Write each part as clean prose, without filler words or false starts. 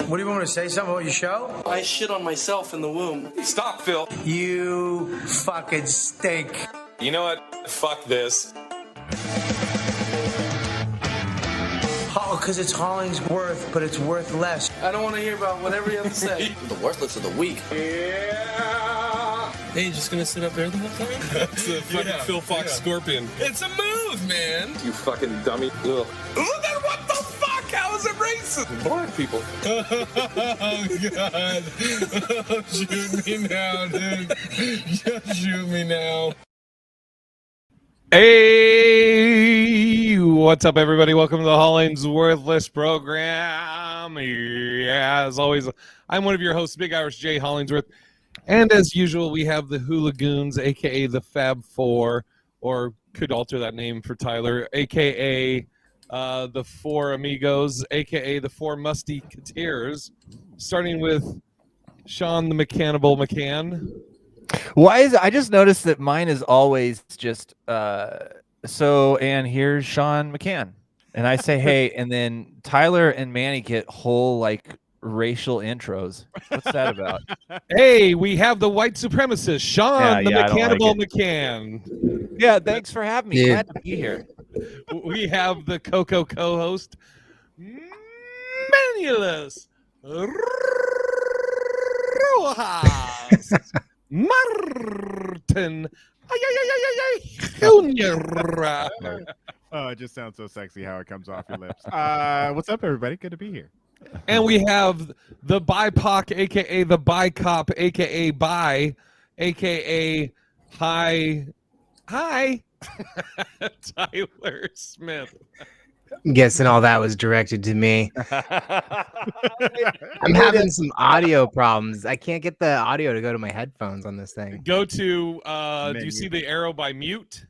What do you want me to say something about your show? I shit on myself in the womb. Stop, Phil. You fucking stink. You know what? Fuck this. Oh, because it's Hollingsworth, but it's worth less. I don't want to hear about whatever you have to say. The worthless of the week. Yeah. Hey, you just gonna sit up there the whole time? That's the fucking Phil Fox Scorpion. It's a move, man. You fucking dummy. Ugh. Then what the fuck? How is it racist? Black people. Oh, God. Oh, shoot me now, dude. Just shoot me now. Hey, what's up, everybody? Welcome to the HollingsWorthless program. Yeah, as always, I'm one of your hosts, Big Irish J. Hollingsworth. And as usual, we have the Goons, a.k.a. the Fab Four, or could alter that name for Tyler, a.k.a. The Four Amigos, a.k.a. the Four Musketeers, starting with Sean the Mechanable McCann. Why is I just noticed that mine is always just and here's Sean McCann, and I say hey, and then Tyler and Manny get whole like racial intros. What's that about? Hey, we have the white supremacist Sean the Mechanable McCann. Yeah, thanks for having me. Glad to be here. We have the Coco co-host Manulus Rojas. Martin Junior. Oh, it just sounds so sexy how it comes off your lips. What's up, everybody? Good to be here. And we have the BIPOC, a.k.a. the BICOP, a.k.a. Bi, a.k.a. Hi, Tyler Smith. I'm guessing all that was directed to me. I'm having some audio problems. I can't get the audio to go to my headphones on this thing. Go to, do you see the arrow by mute?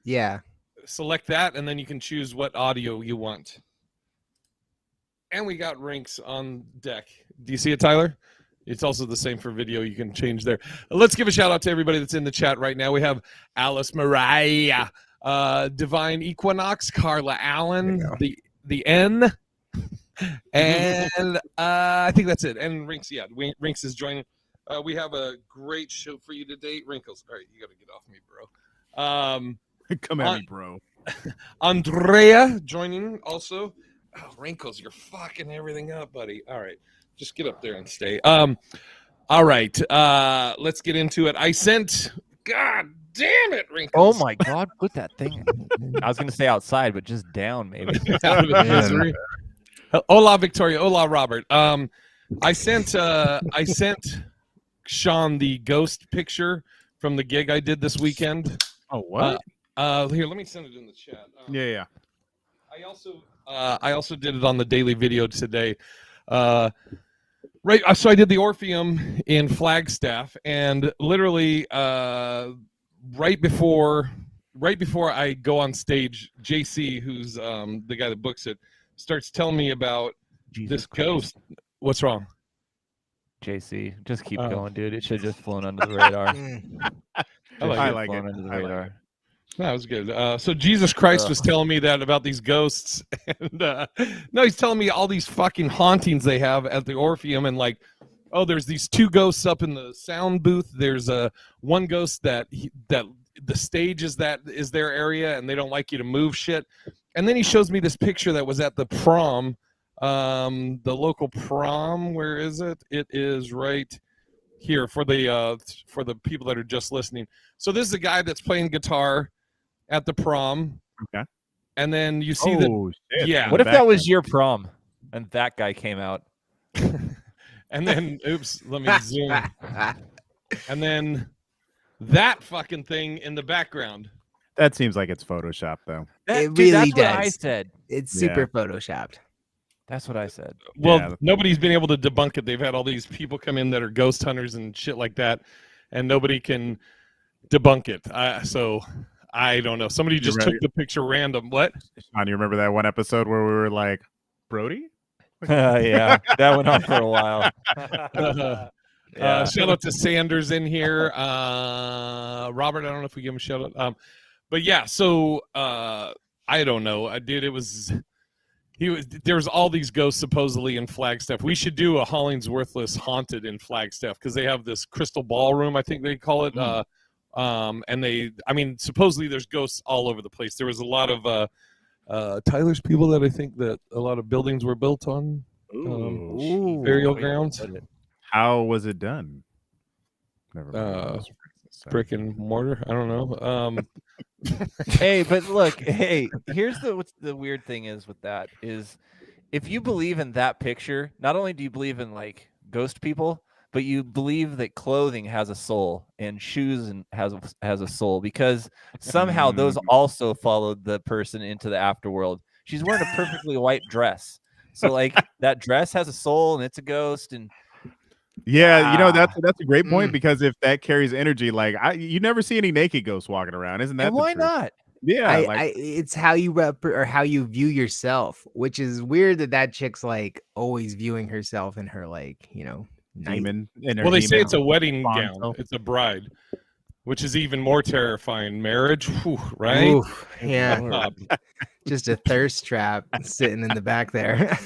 Yeah. Select that, and then you can choose what audio you want. And we got Rinks on deck. Do you see it, Tyler? It's also the same for video. You can change there. Let's give a shout out to everybody that's in the chat right now. We have Alice Mariah, Divine Equinox, Carla Allen, the N, and I think that's it. And Rinks, yeah, Rinks is joining. We have a great show for you today. Wrinkles. All right, you got to get off me, bro. Come at me, bro. Andrea joining also. Oh, Wrinkles, you're fucking everything up, buddy. All right, just get up there and stay. All right, let's get into it. I sent. God damn it, Wrinkles. Oh my God, put that thing. I was gonna say outside, but just down, maybe. Out of misery. Hola, Victoria. Hola, Robert. I sent Sean the ghost picture from the gig I did this weekend. Oh, what? Here, let me send it in the chat. Yeah. I also did it on the daily video today. Right, so I did the Orpheum in Flagstaff, and literally right before I go on stage, JC, who's the guy that books it, starts telling me about this ghost. What's wrong? JC, just keep going, dude. It should have just flown under the radar. I like it. Under the radar. That was good. So Jesus Christ was telling me that about these ghosts, and no, he's telling me all these fucking hauntings they have at the Orpheum, and like, oh, there's these two ghosts up in the sound booth. There's one ghost that the stage is their area, and they don't like you to move shit. And then he shows me this picture that was at the prom, the local prom. Where is it? It is right here for the people that are just listening. So this is a guy that's playing guitar at the prom. Okay. And then you see shit. yeah. What if that was your prom and that guy came out? And then oops, let me zoom. And then that fucking thing in the background. That seems like it's Photoshop, though. It really that's does. What I said. It's super photoshopped. That's what I said. Well, nobody's been able to debunk it. They've had all these people come in that are ghost hunters and shit like that, and nobody can debunk it. So I don't know. Somebody just took the picture random. What? Sean, you remember that one episode where we were like, Brody? Yeah, that went on for a while. Shout out to Sanders in here. Robert, I don't know if we give him a shout out. But yeah, so I don't know. It was There's all these ghosts supposedly in Flagstaff. We should do a HollingsWorthless haunted in Flagstaff because they have this crystal ballroom, I think they call it. And supposedly there's ghosts all over the place. There was a lot of Tyler's people that I think that a lot of buildings were built on. Burial grounds. How was it done? Never mind. Brick and mortar. I don't know. Hey, but look, here's what's the weird thing is with that is if you believe in that picture, not only do you believe in like ghost people, but you believe that clothing has a soul and shoes has a soul because somehow those also followed the person into the afterworld. She's wearing a perfectly white dress. So like that dress has a soul and it's a ghost. And yeah, that's a great point because if that carries energy, like you never see any naked ghosts walking around, isn't that? And why not? Yeah, it's how you or how you view yourself, which is weird that chick's like always viewing herself in her like demon. Well, they say it's a wedding gown. It's a bride, which is even more terrifying. Marriage, right? Ooh, yeah. Just a thirst trap sitting in the back there.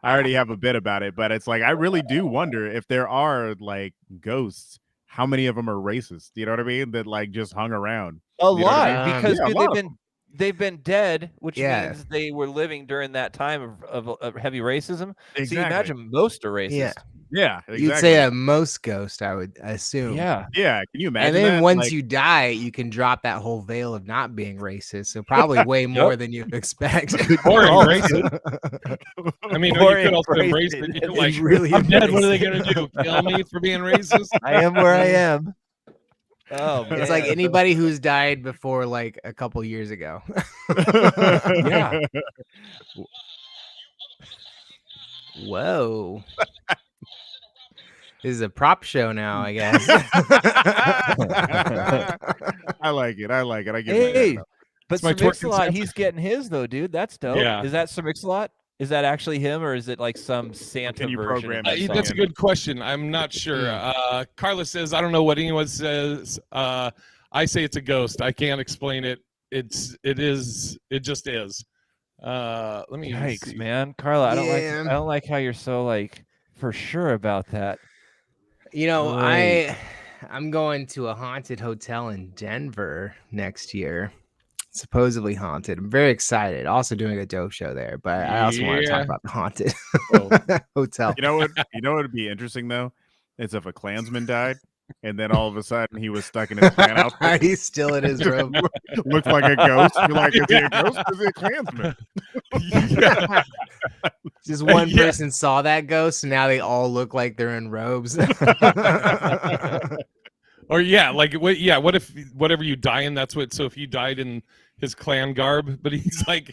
I already have a bit about it, but it's like I really do wonder if there are like ghosts, how many of them are racist? You know what I mean? That like just hung around. A lot, because dude, they've been dead, which means they were living during that time of heavy racism. Exactly. So you imagine most are racist. Yeah, exactly. You'd say a most ghost, I would assume. Yeah. Can you imagine? And then that? once you die, you can drop that whole veil of not being racist. So probably way more than you expect. Or embrace it. I mean, you could also embrace it. You're like, really I'm dead. What are they going to do? Kill me for being racist? I am where I am. Oh, man. It's like anybody who's died before like a couple years ago. Yeah. Whoa. This is a prop show now, I guess. I like it. I give hey, but my Sir he's getting his though, dude. That's dope. Yeah. Is that Sir Mix-a-Lot? Is that actually him, or is it like some Santa version? That's a good question. I'm not sure. Carla says, I don't know what anyone says. I say it's a ghost. I can't explain it. It just is. Let me Yikes, man. Carla, I don't like how you're so like for sure about that. I'm going to a haunted hotel in Denver next year. Supposedly haunted. I'm very excited. Also doing a dope show there, but I also want to talk about the haunted hotel. You know what would be interesting though? Is if a Klansman died and then all of a sudden he was stuck in his Klan outfit. He's still in his room. Looks like a ghost. You're like, is he a ghost? Is he a Klansman? Just one person saw that ghost, and now they all look like they're in robes. Or what if whatever you die in, that's what. So if you died in his Klan garb, but he's like,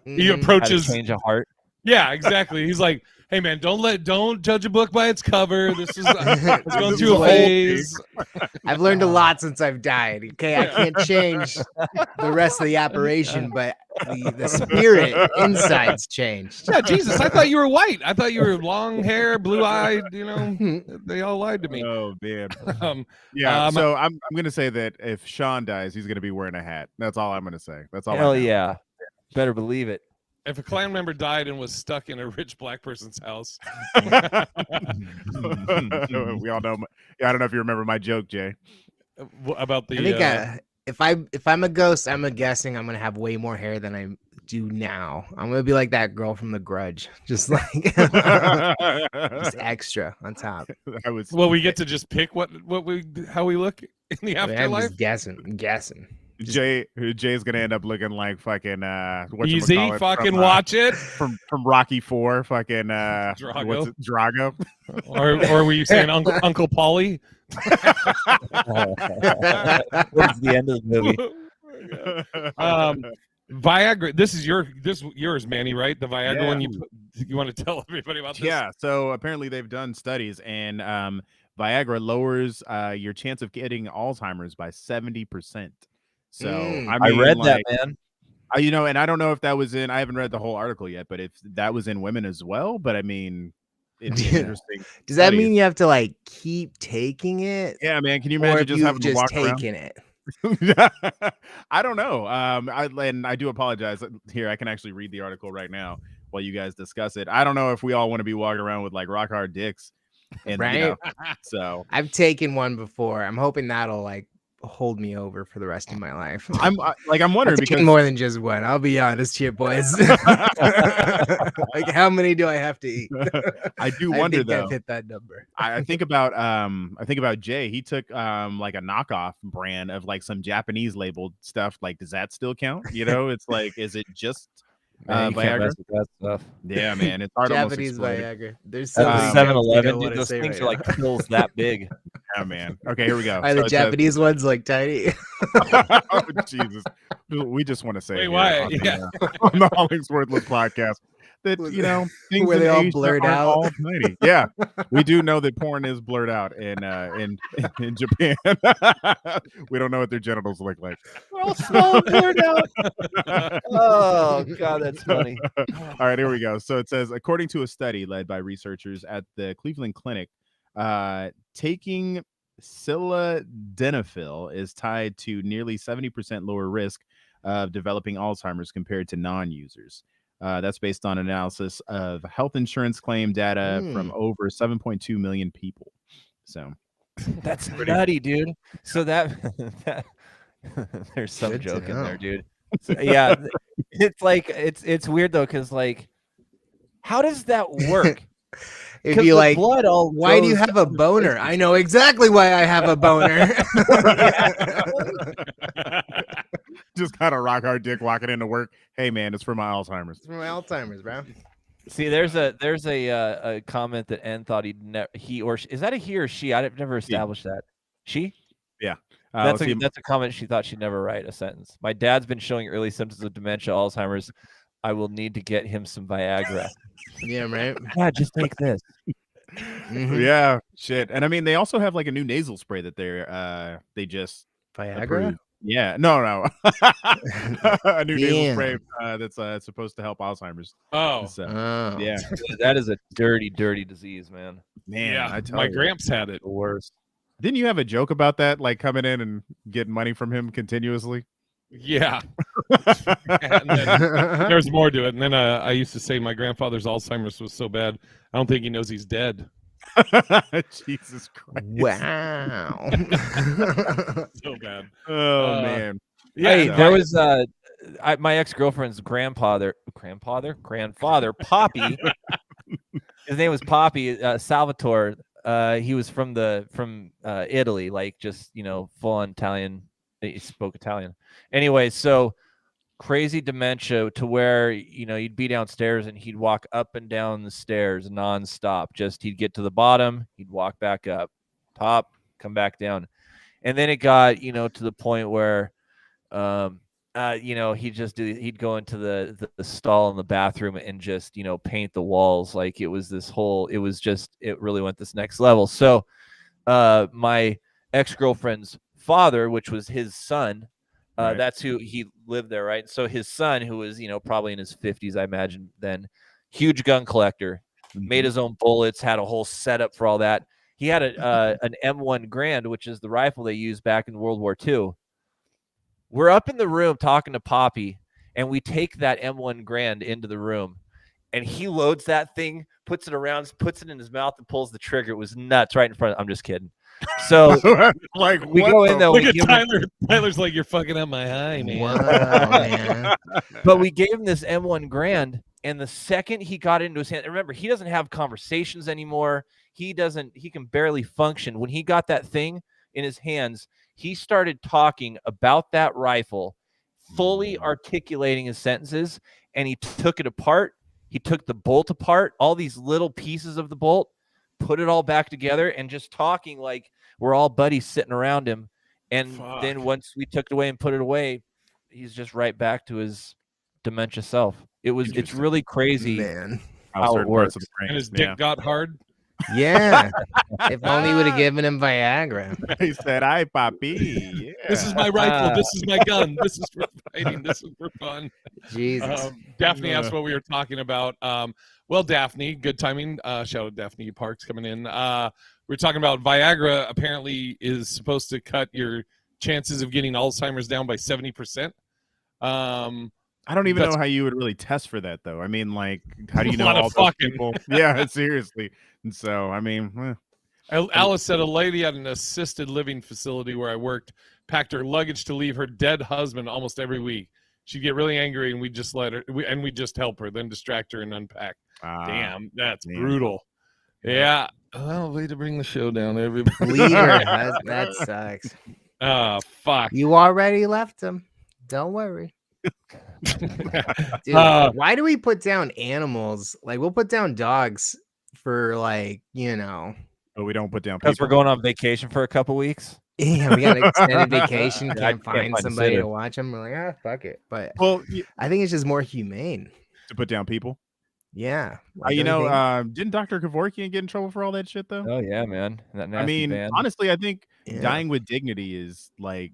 he approaches, change a heart. Yeah, exactly. He's like, hey man, don't judge a book by its cover. This is it's going through a phase. I've learned a lot since I've died. Okay, I can't change the rest of the apparition, but the spirit inside's changed. Yeah, Jesus, I thought you were white. I thought you were long hair, blue eyed. They all lied to me. Oh man. So I'm gonna say that if Sean dies, he's gonna be wearing a hat. That's all I'm gonna say. That's all. Hell yeah, better believe it. If a Klan member died and was stuck in a rich black person's house, we all know. I don't know if you remember my joke, Jay, about the. I think if I'm a ghost, I'm guessing I'm gonna have way more hair than I do now. I'm gonna be like that girl from The Grudge, just like just extra on top. Well, we get to just pick how we look in the afterlife. I'm just guessing. Jay's gonna end up looking like fucking easy fucking watch it from Rocky 4 fucking Drago. or were you saying Uncle Paulie? Towards the end of the movie. Viagra. This is yours, Manny, right? The Viagra one. You want to tell everybody about this? Yeah. So apparently they've done studies, and Viagra lowers your chance of getting Alzheimer's by 70%. So I read that, man. And I don't know if that was I haven't read the whole article yet, but if that was in women as well. But I mean, it's interesting. Does that mean you have to like keep taking it? Yeah, man. Can you imagine just having to walk around? Taking it? I don't know. And I do apologize. Here, I can actually read the article right now while you guys discuss it. I don't know if we all want to be walking around with like rock hard dicks, and Right? so I've taken one before. I'm hoping that'll like hold me over for the rest of my life. I'm wondering I've taken because more than just one. I'll be honest here, boys. Like, how many do I have to eat? I do wonder think though. I've hit that number. I think about Jay. He took like a knockoff brand of like some Japanese labeled stuff. Like, does that still count? You know, it's like, is it just Man, you can't Viagra? mess with that stuff. Yeah, man, it's hard almost Japanese exploded. Viagra. There's At so many the jokes we 7-Eleven, don't dude, wanna those say things right are like now. pills that big. Yeah, man. Okay, here we go. Are the So it says- Japanese ones like tiny? Oh, Jesus. We just want to say Wait, here why? on the, Yeah. on the HollingsWorthless podcast that, you know, things Where in they all Asia blurred aren't out. all tiny. Yeah, we do know that porn is blurred out in Japan. We don't know what their genitals look like. We're all small and blurred out. Oh God, that's funny. All right, here we go. So it says, according to a study led by researchers at the Cleveland Clinic, taking sildenafil is tied to nearly 70% lower risk of developing Alzheimer's compared to non-users. That's based on analysis of health insurance claim data from over 7.2 million people. So That's nutty, dude. So that there's some Good to joke in know. there, dude. So, yeah, it's like it's weird though, because like, how does that work? It'd 'Cause be the like, blood all why do you goes have a boner? I know exactly why I have a boner. just kind of rock hard dick walking into work. Hey man, it's for my Alzheimer's. It's from my Alzheimer's, bro. See, there's a comment that N thought he or she, is that a he or she? I've never established that. She? Yeah. That's let's see. a comment she thought she'd never write a sentence. My dad's been showing early symptoms of dementia, Alzheimer's. I will need to get him some Viagra. Yeah, right. Yeah, just take this. Yeah, shit. And I mean, they also have like a new nasal spray that they just Viagra? approved. Yeah, no. A new nasal Damn. spray that's supposed to help Alzheimer's. Oh, So, Oh. yeah, That is a dirty, dirty disease, man. man. yeah. I tell My you. gramps had it. The worst. Didn't you have a joke about that, like coming in and getting money from him continuously? Yeah. And then there's more to it. And then I used to say my grandfather's Alzheimer's was so bad, I don't think he knows he's dead. Jesus Christ! Wow. So bad. Oh man. Yeah. Hey, no. there was my ex-girlfriend's grandfather, Poppy. His name was Poppy, Salvatore. He was from Italy, like just, full on Italian. He spoke Italian. Anyway, so crazy dementia to where, you'd be downstairs and he'd walk up and down the stairs nonstop. Just he'd get to the bottom, he'd walk back up, top, come back down. And then it got, to the point where he'd go into the stall in the bathroom and just, paint the walls. Like it really went this next level. So my ex-girlfriend's father, which was his son, Right. that's who he lived there, right? So his son, who was, probably in his 50s, I imagine then, huge gun collector, made his own bullets, had a whole setup for all that. He had an M1 Grand, which is the rifle they used back in World War II. We're up in the room talking to Poppy, and we take that M1 Grand into the room, and he loads that thing, puts it around, puts it in his mouth, and pulls the trigger. It was nuts right in front. I'm just kidding. So like we what go the in though. Look We at give him, Tyler. Tyler's like, you're fucking up my high, man. Wow, man. but we gave him this M1 Grand, and the second he got into his hand, remember, he doesn't have conversations anymore. He can barely function. When he got that thing in his hands, he started talking about that rifle, fully articulating his sentences, and he took it apart. He took the bolt apart, all these little pieces of the bolt, put it all back together, and just talking like we're all buddies sitting around him. And then once we took it away and put it away, he's just right back to his dementia self. It's really crazy, Man. how it works. And his dick got hard. Yeah. If only you would have given him Viagra. He said, "Hi, Papi." Yeah. This is my rifle. This is my gun. This is for fighting. This is for fun. Jesus. Daphne asked what we were talking about. Well, Daphne, good timing. Shout out Daphne Parks coming in. We're talking about Viagra. Apparently, is supposed to cut your chances of getting Alzheimer's down by 70%. I don't even know how you would really test for that, though. I mean, like, how do you know all those people? Yeah, seriously. And so, I mean, Alice said a lady at an assisted living facility where I worked packed her luggage to leave her dead husband almost every week. She'd get really angry, and we'd just let her, and we'd just help her, then distract her and unpack. Damn, that's brutal. Yeah. Well, way to bring the show down, everybody. Leader, that sucks. Oh, fuck. You already left him. Don't worry. Dude, why do we put down animals? Like, we'll put down dogs for, like, you know. Oh, we don't put down people. Because we're going on vacation for a couple weeks. Yeah, we got an extended vacation. Can't find somebody to watch them. We're like, fuck it. But well, I think it's just more humane to put down people. Yeah. You know, didn't Dr. Kevorkian get in trouble for all that shit, though? Oh, yeah, man. That nasty I mean, band. honestly, I think dying with dignity is like,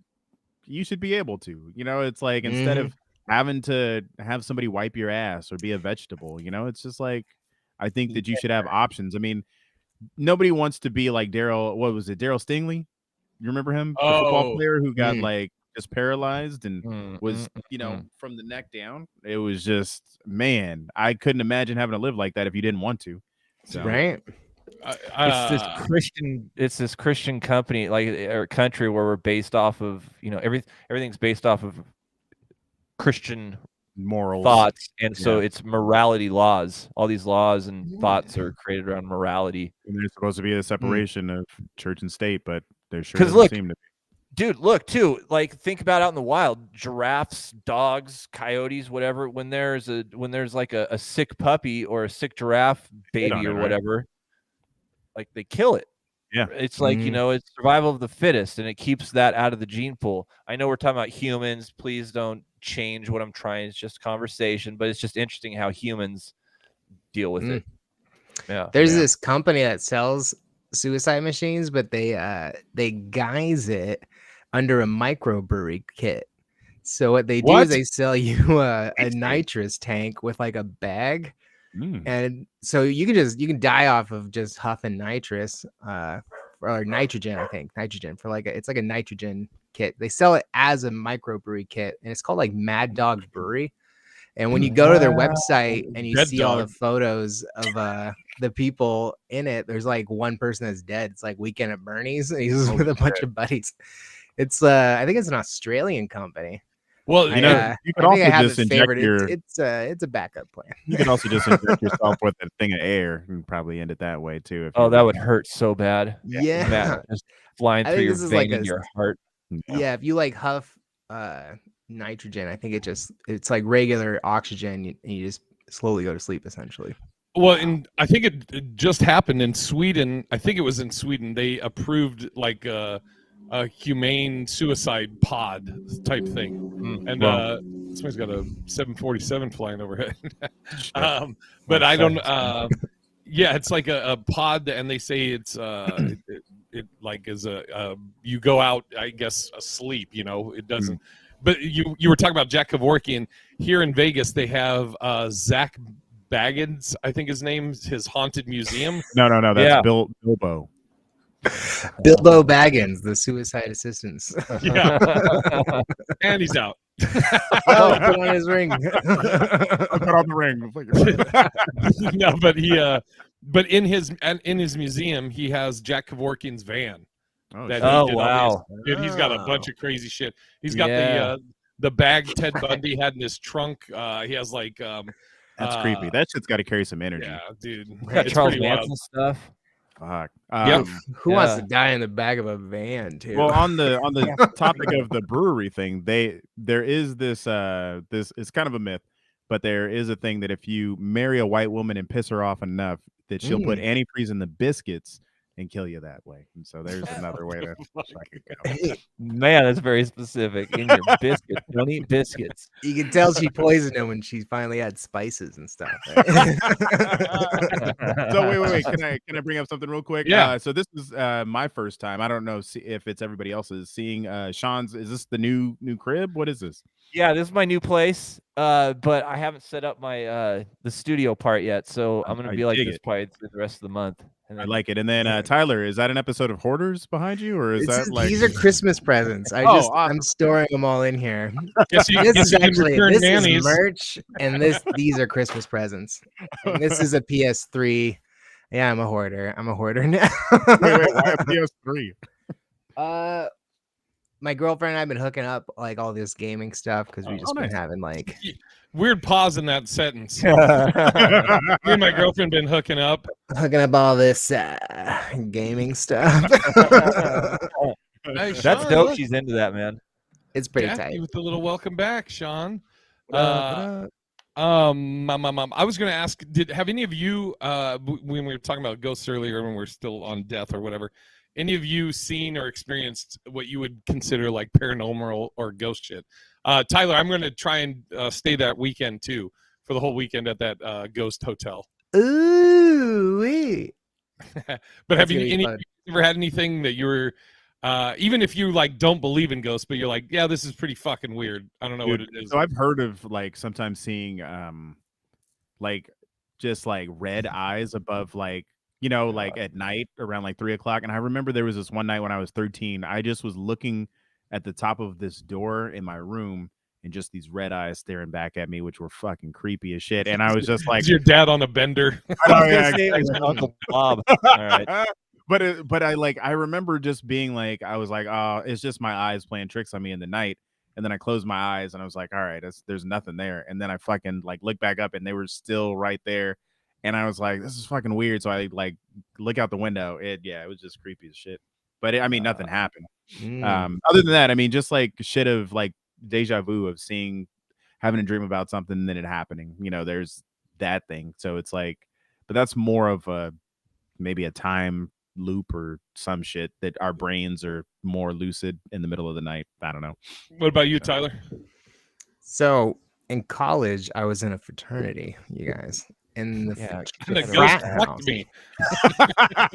you should be able to. You know, it's like instead of having to have somebody wipe your ass or be a vegetable, you know, it's just like, I think that you should have options. I mean, nobody wants to be like Daryl. What was it? Daryl Stingley? You remember him? The football player who got like just paralyzed and was, you know, from the neck down. It was just, man, I couldn't imagine having to live like that if you didn't want to. So. Right. It's this Christian company, like, or country where we're based off of, you know, everything's based off of Christian morals, thoughts, and so it's morality laws. All these laws and thoughts are created around morality. And there's supposed to be a separation of church and state, but there sure doesn't seem to be. Dude, look too. Like, think about out in the wild, giraffes, dogs, coyotes, whatever. When there's like a sick puppy or a sick giraffe baby or whatever, like, they kill it. Yeah, it's like, you know, it's survival of the fittest, and it keeps that out of the gene pool. I know we're talking about humans. Please don't change what I'm trying. It's just conversation, but it's just interesting how humans deal with it. Yeah, there's this company that sells suicide machines, but they guise it under a microbrewery kit. So what they do is they sell you a nitrous tank with like a bag. And so you can die off of just huffing nitrous or nitrogen. I think nitrogen for like it's like a nitrogen kit. They sell it as a microbrewery kit, and it's called like Mad Dog Brewery. And when you go to their website and you see all the photos of the people in it, there's like one person that's dead. It's like Weekend at Bernie's. He's with a bunch of buddies. It's I think it's an Australian company. Well, you know, you could also just inject it's a backup plan. You can also just inject yourself with a thing of air and probably end it that way too. Oh, that would hurt so bad. Yeah, Matt, just flying through your vein in your heart. Yeah, if you like huff nitrogen, I think it's like regular oxygen, and you just slowly go to sleep essentially. Well, and I think it just happened in Sweden. I think it was in Sweden. They approved like a humane suicide pod type thing, and somebody's got a 747 flying overhead. But I don't. Yeah, it's like a pod, and they say it's it like is you go out, I guess, asleep. You know, it doesn't. But you were talking about Jack Kevorkian here in Vegas. They have Zach Baggins, I think his name's his haunted museum. No, that's Bilbo. Bilbo Baggins, the suicide assistants. Yeah, and he's out. Oh, put on his ring. Put on the ring. No, but in his museum, he has Jack Kevorkian's van. Wow! Dude, he's got a bunch of crazy shit. He's got the bag Ted Bundy had in his trunk. He has like that's creepy. That shit's got to carry some energy. Yeah, dude. Got Charles Manson stuff. Fuck. Who wants to die in the back of a van too? Well, on the topic of the brewery thing, there is this it's kind of a myth, but there is a thing that if you marry a white woman and piss her off enough, that she'll put antifreeze in the biscuits and kill you that way. And so there's another way to go. Man, that's very specific. In your biscuits. Don't eat biscuits. You can tell she poisoned him when she finally had spices and stuff. Right? So wait. Can I bring up something real quick? Yeah. So this is my first time. I don't know if it's everybody else's seeing Sean's. Is this the new crib? What is this? Yeah, this is my new place. But I haven't set up my the studio part yet, so I'm gonna be like this probably through the rest of the month. And I then, like it. And then Tyler, is that an episode of Hoarders behind you, or is that like these are Christmas presents? Oh, I'm awesome. storing them all in here. Guess you, This guess is you can actually return this Manny's. is merch, and these are Christmas presents. And this is a PS3. Yeah, I'm a hoarder. I'm a hoarder now. wait, why a PS3? My girlfriend and I've been hooking up like all this gaming stuff because we just been nice. having like Weird pause in that sentence. Me and my girlfriend been hooking up. all this gaming stuff. Hey, That's Sean, dope. look, She's into that, man. It's pretty Jackie tight. with the little welcome back, Sean. What I was going to ask, have any of you, when we were talking about ghosts earlier, when we're still on death or whatever, any of you seen or experienced what you would consider like paranormal or ghost shit? Tyler, I'm going to try and stay that weekend too, for the whole weekend at that ghost hotel. Ooh, wee. But have you ever had anything that you were, even if you like don't believe in ghosts, but you're like, yeah, this is pretty fucking weird. I don't know what it is. So I've heard of like sometimes seeing like just like red eyes above like, you know, like at night around like 3 o'clock. And I remember there was this one night when I was 13, I just was looking at the top of this door in my room and just these red eyes staring back at me, which were fucking creepy as shit. And I was just like, is your dad on a bender? oh, yeah, Uncle Bob. All right. But I remember just being like, I was like, oh, it's just my eyes playing tricks on me in the night. And then I closed my eyes and I was like, all right, there's nothing there. And then I fucking like looked back up and they were still right there. And I was like, this is fucking weird. So I like look out the window. It was just creepy as shit. But I mean, nothing happened. Other than that, I mean, just like shit of like deja vu of having a dream about something and then it happening. You know, there's that thing. So it's like, but that's more of maybe a time loop or some shit that our brains are more lucid in the middle of the night. I don't know. What about you, Tyler? So in college, I was in a fraternity, you guys. In the The frat ghost fucked house. me.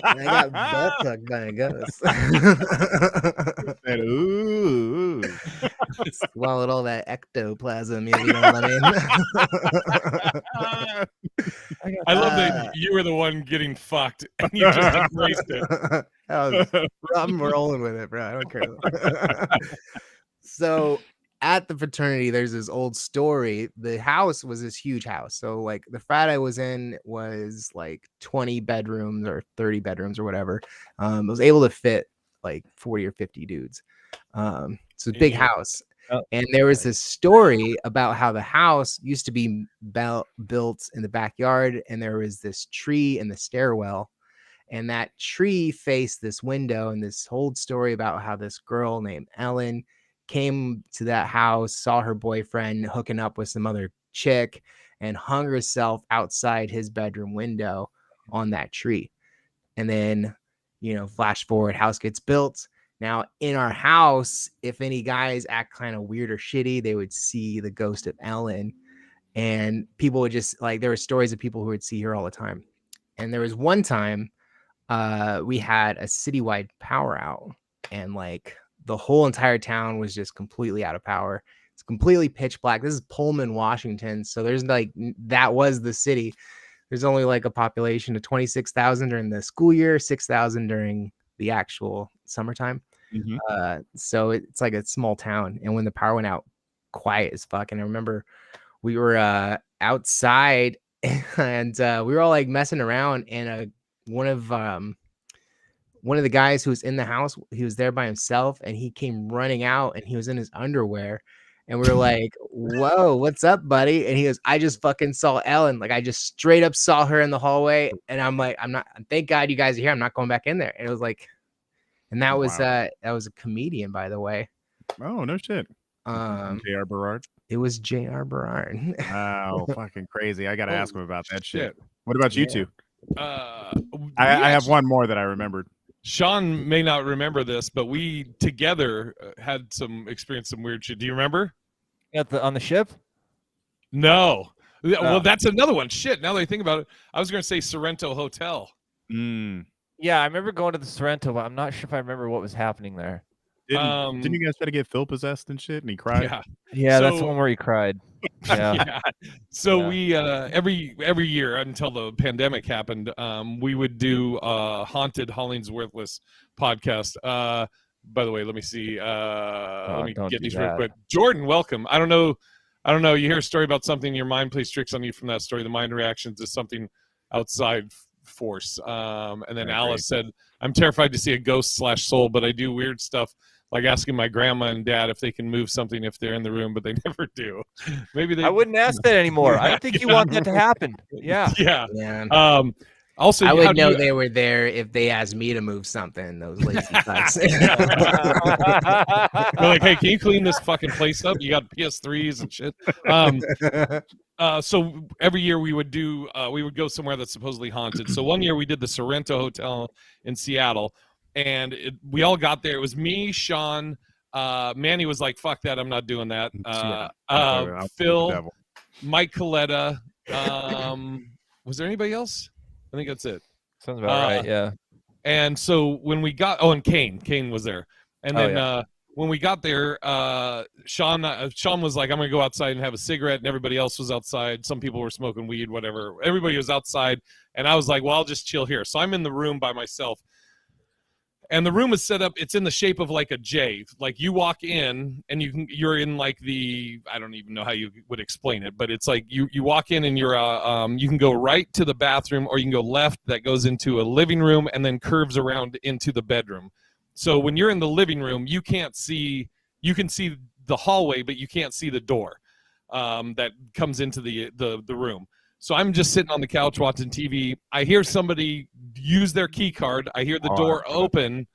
And I got butt fucked by a ghost. Ooh. Swallowed all that ectoplasm, you know what I mean? I love that you were the one getting fucked and you just embraced it. I'm rolling with it, bro. I don't care. So at the fraternity, there's this old story. The house was this huge house. So like the frat I was in was like 20 bedrooms or 30 bedrooms or whatever. It was able to fit like 40 or 50 dudes. It's a big house. And there was this story about how the house used to be built in the backyard, and there was this tree in the stairwell, and that tree faced this window, and this whole story about how this girl named Ellen came to that house, saw her boyfriend hooking up with some other chick, and hung herself outside his bedroom window on that tree. And then, you know, flash forward, house gets built. Now, in our house, if any guys act kind of weird or shitty, they would see the ghost of Ellen. And people would just like, there were stories of people who would see her all the time. And there was one time we had a citywide power out, and like the whole entire town was just completely out of power. It's completely pitch black. This is Pullman, Washington. So there's like, that was the city. There's only like a population of 26,000 during the school year, 6,000 during the actual summertime. So it's like a small town. And when the power went out, quiet as fuck. And I remember we were outside and we were all like messing around, and one of the guys who was in the house, he was there by himself, and he came running out, and he was in his underwear, and we were like, whoa, what's up, buddy? And he goes, I just fucking saw Ellen. Like I just straight up saw her in the hallway. And I'm like, thank God you guys are here. I'm not going back in there. And it was like, and that was that was a comedian, by the way. Oh, no shit. J.R. Berard. It was J.R. Berard. Wow, fucking crazy. I gotta ask him about that shit. What about you two? I have one more that I remembered. Sean may not remember this, but we together had experienced some weird shit. Do you remember? On the ship? No. Well, that's another one. Shit. Now that I think about it, I was going to say Sorrento Hotel. Yeah, I remember going to the Sorrento, but I'm not sure if I remember what was happening there. Didn't you guys try to get Phil possessed and shit, and he cried? Yeah, that's the So- one where he cried. Yeah. So we every year until the pandemic happened, we would do haunted HollingsWorthless podcast. By the way, let me see. Let me get these real quick. Jordan, welcome. I don't know. You hear a story about something in your mind plays tricks on you from that story. The mind reactions to something outside force. And then Alice said, "I'm terrified to see a ghost / soul, but I do weird stuff." Like asking my grandma and dad if they can move something if they're in the room, but they never do. Maybe they. I wouldn't ask that anymore. I don't think you want that to happen. Yeah. Yeah. Also, I would know they were there if they asked me to move something. Those lazy fucks. They're like, hey, can you clean this fucking place up? You got PS3s and shit. So every year we would go somewhere that's supposedly haunted. So one year we did the Sorrento Hotel in Seattle. And we all got there. It was me, Sean. Manny was like, "Fuck that! I'm not doing that." Phil, Mike Coletta. Was there anybody else? I think that's it. Sounds about right. Yeah. And so when we got, and Kane was there. And then when we got there, Sean was like, "I'm gonna go outside and have a cigarette," and everybody else was outside. Some people were smoking weed, whatever. Everybody was outside, and I was like, "Well, I'll just chill here." So I'm in the room by myself. And the room is set up, it's in the shape of like a J. Like you walk in and you're in like I don't even know how you would explain it, but it's like you walk in and you're you can go right to the bathroom, or you can go left, that goes into a living room and then curves around into the bedroom. So when you're in the living room, you can see the hallway, but you can't see the door that comes into the room. So I'm just sitting on the couch watching TV. I hear somebody use their key card. I hear the door open.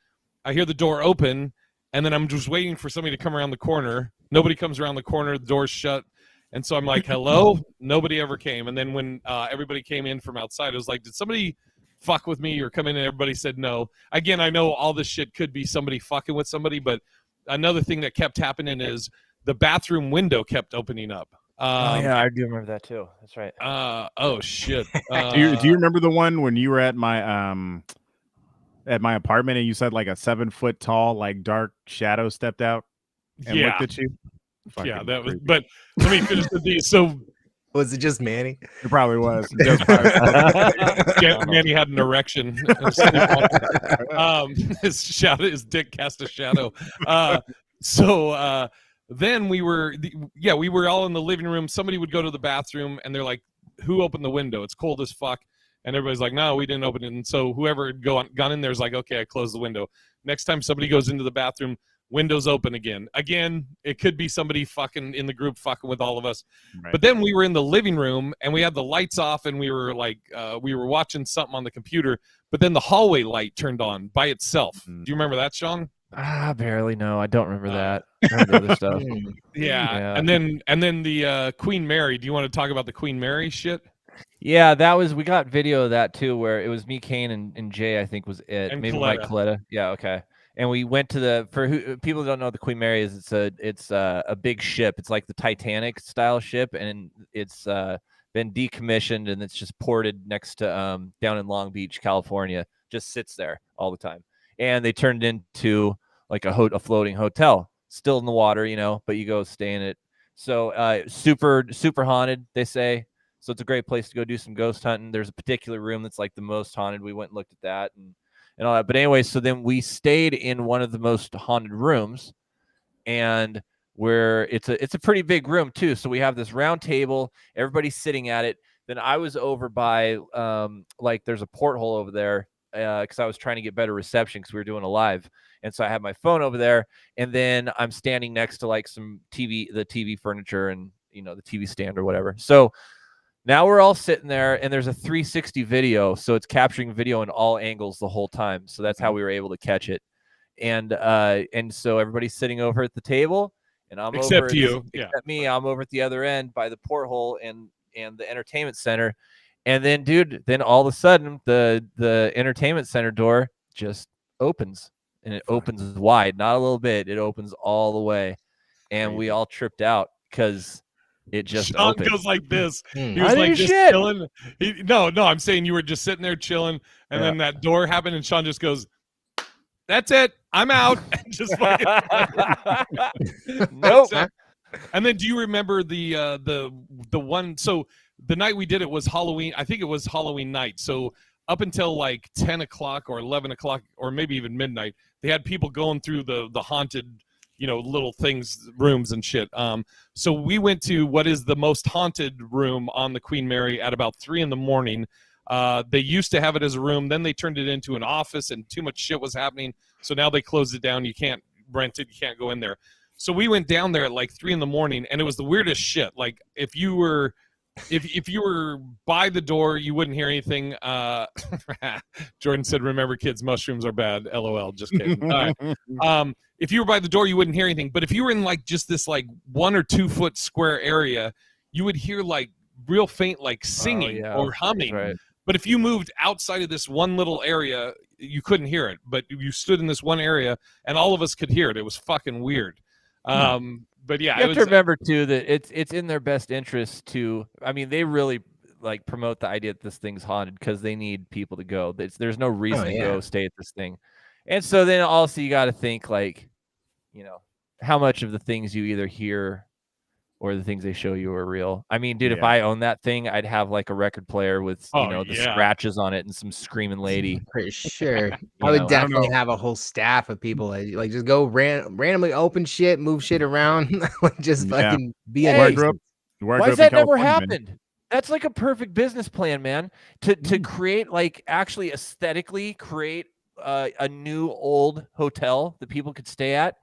And then I'm just waiting for somebody to come around the corner. Nobody comes around the corner. The door's shut. And so I'm like, hello? Nobody ever came. And then when everybody came in from outside, I was like, did somebody fuck with me or come in? And everybody said no. Again, I know all this shit could be somebody fucking with somebody, but another thing that kept happening is the bathroom window kept opening up. I do remember that too. That's right. Oh shit. Do you remember the one when you were at my apartment and you said like a 7-foot tall, like dark shadow stepped out and looked at you? Yeah, that was. But let me finish with these. So was it just Manny? It probably was. Manny had an erection. His dick cast a shadow. Then we were all in the living room. Somebody would go to the bathroom and they're like, who opened the window? It's cold as fuck. And everybody's like, no, we didn't open it. And so whoever had gone in there is like, okay, I closed the window. Next time somebody goes into the bathroom, windows open again. Again, it could be somebody fucking in the group fucking with all of us. Right. But then we were in the living room and we had the lights off and we were like, we were watching something on the computer. But then the hallway light turned on by itself. Do you remember that, Sean? Barely. No, I don't remember that. I remember other stuff. Yeah. And then the Queen Mary. Do you want to talk about the Queen Mary shit? Yeah, we got video of that too, where it was me, Kane, and Jay, I think was it. And maybe Coletta. Mike Coletta. Yeah, okay. And we went to people who don't know what the Queen Mary is, it's a big ship. It's like the Titanic style ship, and it's been decommissioned and it's just ported next to down in Long Beach, California. Just sits there all the time. And they turned it into like a floating hotel, still in the water, but you go stay in it. So super, super haunted, they say. So it's a great place to go do some ghost hunting. There's a particular room that's like the most haunted. We went and looked at that and all that. But anyway, so then we stayed in one of the most haunted rooms, and it's a pretty big room too. So we have this round table, everybody's sitting at it. Then I was over by like there's a porthole over there. Because I was trying to get better reception because we were doing a live. And so I had my phone over there. And then I'm standing next to like the TV furniture and, the TV stand or whatever. So now we're all sitting there and there's a 360 video. So it's capturing video in all angles the whole time. So that's how we were able to catch it. And so everybody's sitting over at the table and I'm except me. I'm over at the other end by the porthole and the entertainment center. And then, dude, all of a sudden, the entertainment center door just opens, and it opens wide, not a little bit. It opens all the way, and we all tripped out because it just opened. Sean goes like this. He was like just chilling. No, I'm saying you were just sitting there chilling, and then that door happened, and Sean just goes, That's it. I'm out. Just fucking Nope. And then, do you remember the one? So the night we did it was Halloween. I think it was Halloween night. So up until like 10 o'clock or 11 o'clock or maybe even midnight, they had people going through the haunted, little things, rooms and shit. So we went to what is the most haunted room on the Queen Mary at about 3 a.m. They used to have it as a room. Then they turned it into an office, and too much shit was happening. So now they closed it down. You can't rent it. You can't go in there. So we went down there at like 3 a.m, and it was the weirdest shit. Like if you were by the door, you wouldn't hear anything. Jordan said, "Remember, kids, mushrooms are bad." LOL. Just kidding. All right. If you were by the door, you wouldn't hear anything. But if you were in like just this like 1 or 2 foot square area, you would hear like real faint like singing or humming. Right. But if you moved outside of this one little area, you couldn't hear it. But you stood in this one area, and all of us could hear it. It was fucking weird. But yeah, you have to remember too that it's in their best interest to. I mean, they really like promote the idea that this thing's haunted because they need people to go. There's no reason to go stay at this thing, and so then also you got to think like, how much of the things you either hear or the things they show you are real. I mean, dude, if I owned that thing, I'd have like a record player with the scratches on it and some screaming lady. For sure. I would definitely have a whole staff of people like just go randomly open shit, move shit around, like just fucking be Why has that never happened? That's like a perfect business plan, man. To create like actually aesthetically create a new old hotel that people could stay at,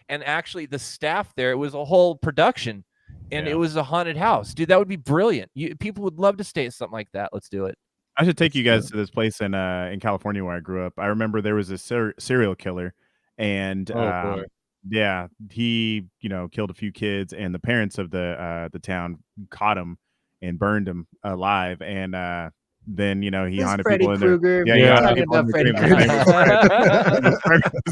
and actually the staff there, it was a whole production. And it was a haunted house. Dude, that would be brilliant. People would love to stay at something like that. Let's do it. I should take you guys to this place in California where I grew up. I remember there was a serial killer, and he killed a few kids, and the parents of the town caught him and burned him alive, and then he haunted people in there. Talking about Freddy Krueger.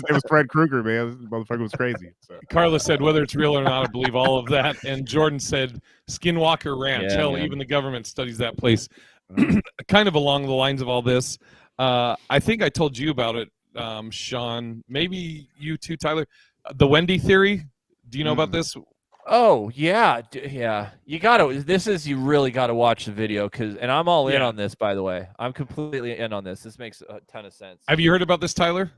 It was Fred Krueger, man. This motherfucker was crazy. So. Carla said, whether it's real or not, I believe all of that. And Jordan said, Skinwalker Ranch. Hell, man. Even the government studies that place. Kind of along the lines of all this. I think I told you about it, Sean. Maybe you too, Tyler. The Theory. Do you know about this? Oh yeah. You really gotta watch the video and I'm all in on this, by the way. I'm completely in on this. This makes a ton of sense. Have you heard about this, Tyler?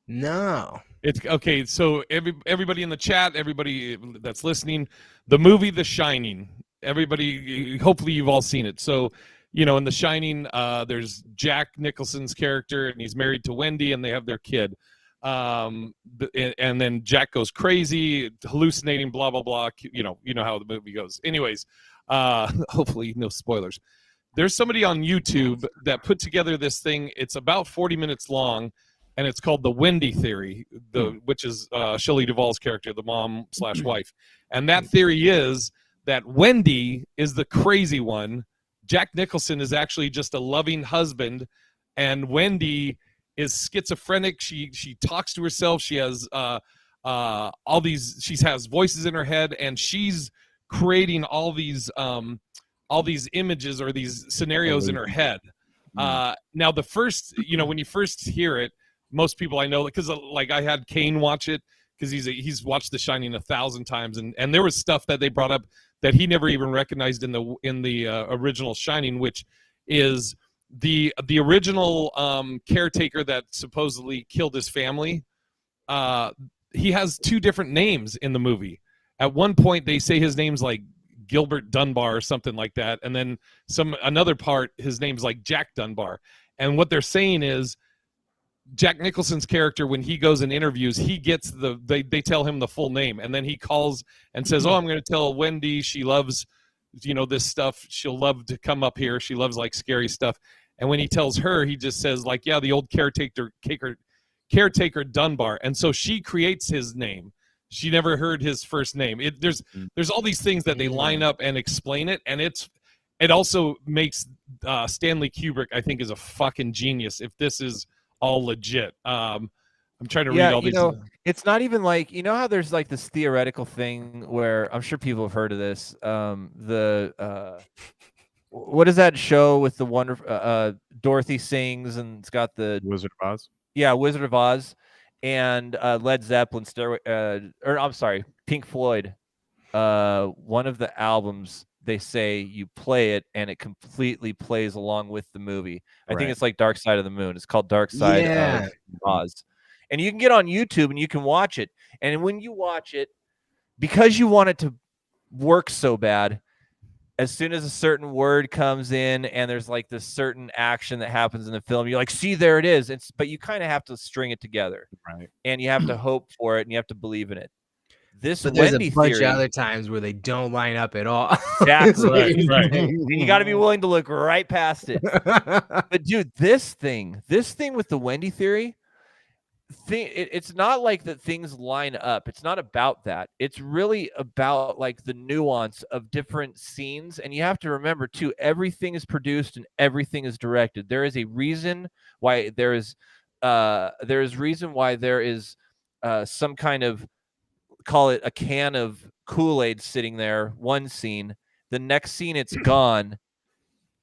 No. It's okay. So everybody in the chat, everybody that's listening, the movie The Shining. Everybody, hopefully you've all seen it. So, in The Shining, there's Jack Nicholson's character, and he's married to Wendy, and they have their kid. And then Jack goes crazy, hallucinating, blah blah blah. You know how the movie goes. Anyways, hopefully no spoilers. There's somebody on YouTube that put together this thing. It's about 40 minutes long, and it's called the Wendy Theory, which is Shelley Duvall's character, the mom/wife. And that theory is that Wendy is the crazy one. Jack Nicholson is actually just a loving husband, and Wendy is schizophrenic. She talks to herself. She has she has voices in her head, and she's creating all these images or these scenarios in her head. Now the first, when you first hear it, most people I know, because like I had Kane watch it because he's watched The Shining 1,000 times, and there was stuff that they brought up that he never even recognized in the original Shining, which is the original caretaker that supposedly killed his family. He has 2 different names in the movie. At one point they say his name's like Gilbert Dunbar or something like that, and then another part his name's like Jack Dunbar. And what they're saying is Jack Nicholson's character, when he goes in interviews, he gets they tell him the full name, and then he calls and says, I'm going to tell Wendy she loves this stuff, she'll love to come up here, she loves like scary stuff. And when he tells her, he just says like, the old caretaker Dunbar. And so she creates his name. She never heard his first name. There's all these things that they line up and explain it, and it also makes Stanley Kubrick, I think, is a fucking genius if this is all legit. I'm trying to read all these. It's not even like, how there's like this theoretical thing where I'm sure people have heard of this. What is that show with the wonderful Dorothy sings and it's got the Wizard of Oz? Yeah, Wizard of Oz. and Led Zeppelin, or I'm sorry, Pink Floyd. One of the albums, they say you play it and it completely plays along with the movie. I think it's like Dark Side of the Moon. It's called Dark Side of Oz. And you can get on YouTube and you can watch it. And when you watch it, because you want it to work so bad, as soon as a certain word comes in and there's like this certain action that happens in the film, you're like, see, there it is. But you kind of have to string it together. Right. And you have to hope for it and you have to believe in it. But there's a bunch of other times where they don't line up at all. Exactly. Right. And you got to be willing to look right past it. But dude, this thing with the Wendy theory, it's not like that things line up. It's not about that. It's really about like the nuance of different scenes. And you have to remember too, everything is produced and everything is directed. There is a reason why there is some kind of, call it a can of Kool-Aid sitting there, one scene. The next scene it's gone,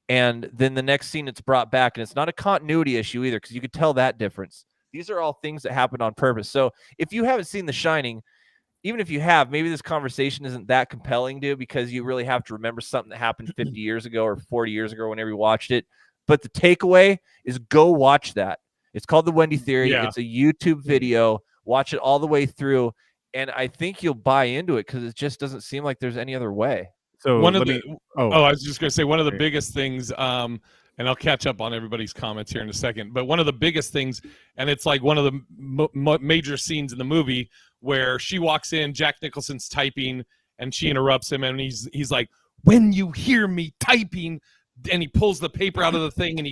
and then the next scene it's brought back, and it's not a continuity issue either, because you could tell that difference. These are all things that happen on purpose. So if you haven't seen The Shining, even if you have, maybe this conversation isn't that compelling, dude, because you really have to remember something that happened 50 years ago or 40 years ago, whenever you watched it. But the takeaway is go watch that. It's called The Wendy Theory. Yeah. It's a YouTube video. Watch it all the way through. And I think you'll buy into it because it just doesn't seem like there's any other way. So I was just going to say one of the biggest things, and I'll catch up on everybody's comments here in a second, but one of the biggest things, and it's like one of the major scenes in the movie where she walks in, Jack Nicholson's typing, and she interrupts him, and he's like, when you hear me typing, and he pulls the paper out of the thing, and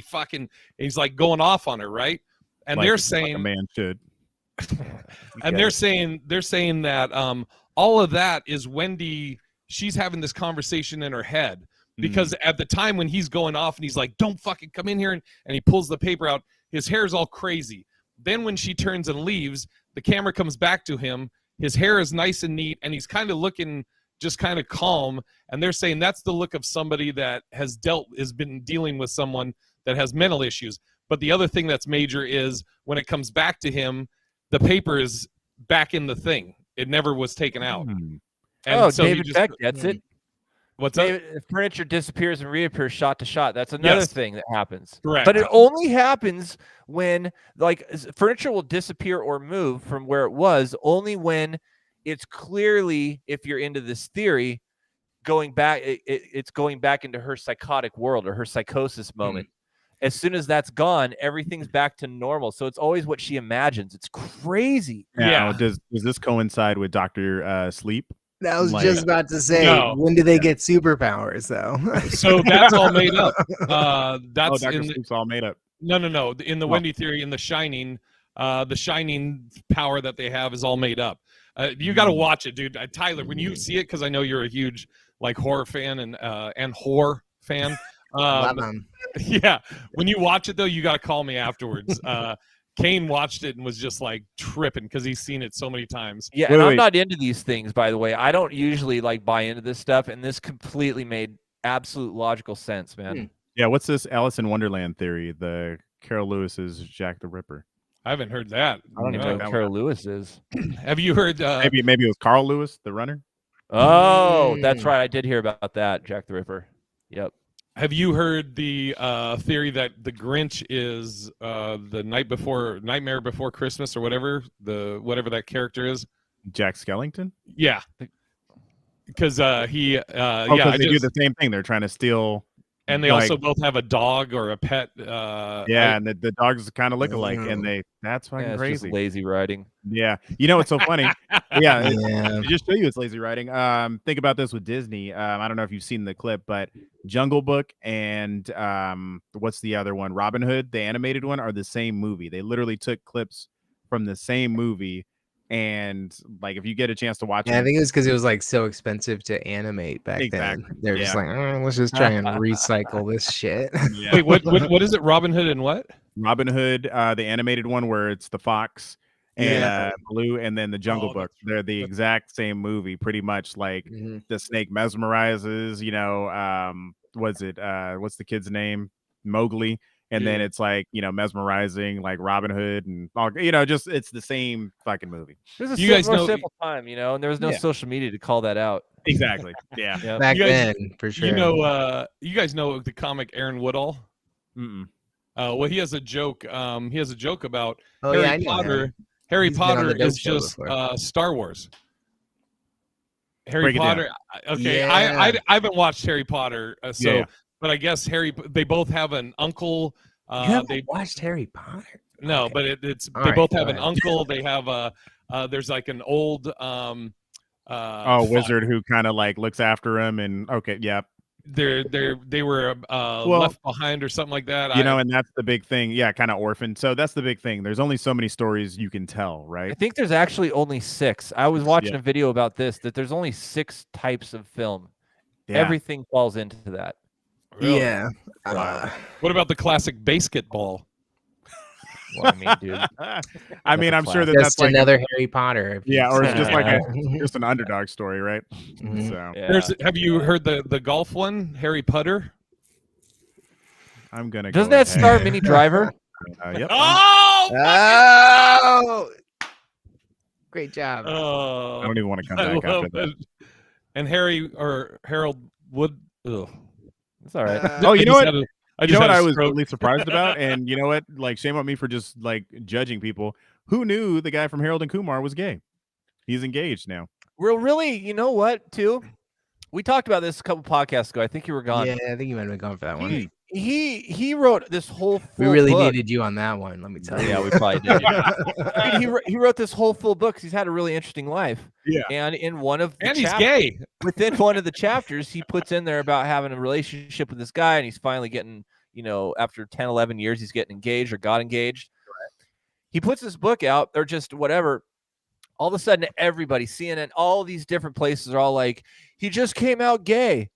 he's like going off on her, right? And they're saying, like a man should. And they're saying that all of that is Wendy. She's having this conversation in her head because at the time when he's going off and he's like, don't fucking come in here, and he pulls the paper out, his hair is all crazy. Then when she turns and leaves, the camera comes back to him, his hair is nice and neat, and he's kind of looking just kind of calm. And they're saying that's the look of somebody that has been dealing with someone that has mental issues. But the other thing that's major is when it comes back to him, the paper is back in the thing. It never was taken out. And so David Beck gets it. What's up? Furniture disappears and reappears shot to shot. That's another thing that happens. Correct. But it only happens when, like, furniture will disappear or move from where it was only when it's clearly, if you're into this theory, going back. It's going back into her psychotic world or her psychosis moment. As soon as that's gone, everything's back to normal. So it's always what she imagines. It's crazy. Now, does this coincide with Dr. Sleep? I was just about to say, when do they get superpowers, though? So that's all made up. That's Dr. Sleep's all made up. No. In the Wendy theory, in The Shining power that they have is all made up. You got to watch it, dude. Tyler, when you see it, because I know you're a huge like horror fan and horror fan. Yeah, when you watch it though, you got to call me afterwards. Kane watched it and was just like tripping because he's seen it so many times. Yeah, and I'm not into these things, by the way. I don't usually like buy into this stuff, and this completely made absolute logical sense, man. Yeah, what's this Alice in Wonderland theory? The Carol Lewis's Jack the Ripper. I haven't heard that. I don't even know who Carol Lewis is. Have you heard? Maybe it was Carl Lewis, the runner. Oh, that's right. I did hear about that, Jack the Ripper. Yep. Have you heard the theory that the Grinch is the Nightmare Before Christmas or whatever that character is? Jack Skellington? Yeah, because they do the same thing. They're trying to steal, and they also both have a dog or a pet. And the dogs kind of look alike, and that's fucking crazy. Just lazy writing. Yeah, you know what's so funny? To just show you it's lazy writing. Think about this with Disney. I don't know if you've seen the clip, but Jungle Book and what's the other one? Robin Hood, the animated one, are the same movie. They literally took clips from the same movie, and like if you get a chance to watch it, I think it was because it was like so expensive to animate back then. They're just like, let's just try and recycle this shit. Wait, what is it? Robin Hood and what? Robin Hood, the animated one where it's the fox and Blue, and then the Jungle Book. They're the exact same movie, pretty much. Like the snake mesmerizes, what's the kid's name? Mowgli, And then it's like, mesmerizing, like Robin Hood and all, just it's the same fucking movie. There's a You guys more know- simple time, and there was no social media to call that out. Exactly. Yeah. Yeah. Back You guys- then, for sure. You guys know the comic Aaron Woodall? Mm-mm. Well, he has a joke. He has a joke about Oh, yeah, I Harry know Potter. him. Harry He's been on Potter the Dope is Show just before. Star Wars. Harry Break it down. Potter. Okay, Yeah. I haven't watched Harry Potter, so Yeah. but I guess they both have an uncle. You haven't They watched Harry Potter? no, Okay. but it's All they right, both go have an ahead. uncle. They have there's like an old Wizard who kind of like looks after him, and okay, yeah. They were left behind or something like that. And that's the big thing. Yeah, kind of orphan. So that's the big thing. There's only so many stories you can tell, right? I think there's actually only 6. I was watching a video about this, that there's only 6 types of film. Yeah. Everything falls into that. Really? Yeah. What about the classic basketball? Well, I mean, dude. I mean, I'm sure Just that's like another Harry Potter. or it's just like Yeah. just an underdog story, right? Mhm. So Yeah. Have you heard the golf one, Harry Putter? I'm gonna. Doesn't go that ahead. star Minnie Driver? Yep. Oh! Oh! Great job. Oh, I don't even want to come I back love after that. it. And Harold Wood. Ugh. It's all right. Oh, you know what? I was really surprised about, and you know what? Like, shame on me for just like judging people. Who knew the guy from Harold and Kumar was gay? He's engaged now. Well, really, you know what, too? We talked about this a couple podcasts ago. I think you were gone. Yeah, I think you might have been going for that one. He wrote this whole full We really book. needed you on that one, let me tell you. Yeah, we probably did. Dude, he wrote this whole full book 'cause he's had a really interesting life. Yeah. And in one of the And he's gay. within one of the chapters, he puts in there about having a relationship with this guy, and he's finally getting, after 10, 11 years, he's getting engaged or got engaged. He puts this book out, or just whatever. All of a sudden, everybody, CNN, all these different places are all like, he just came out gay.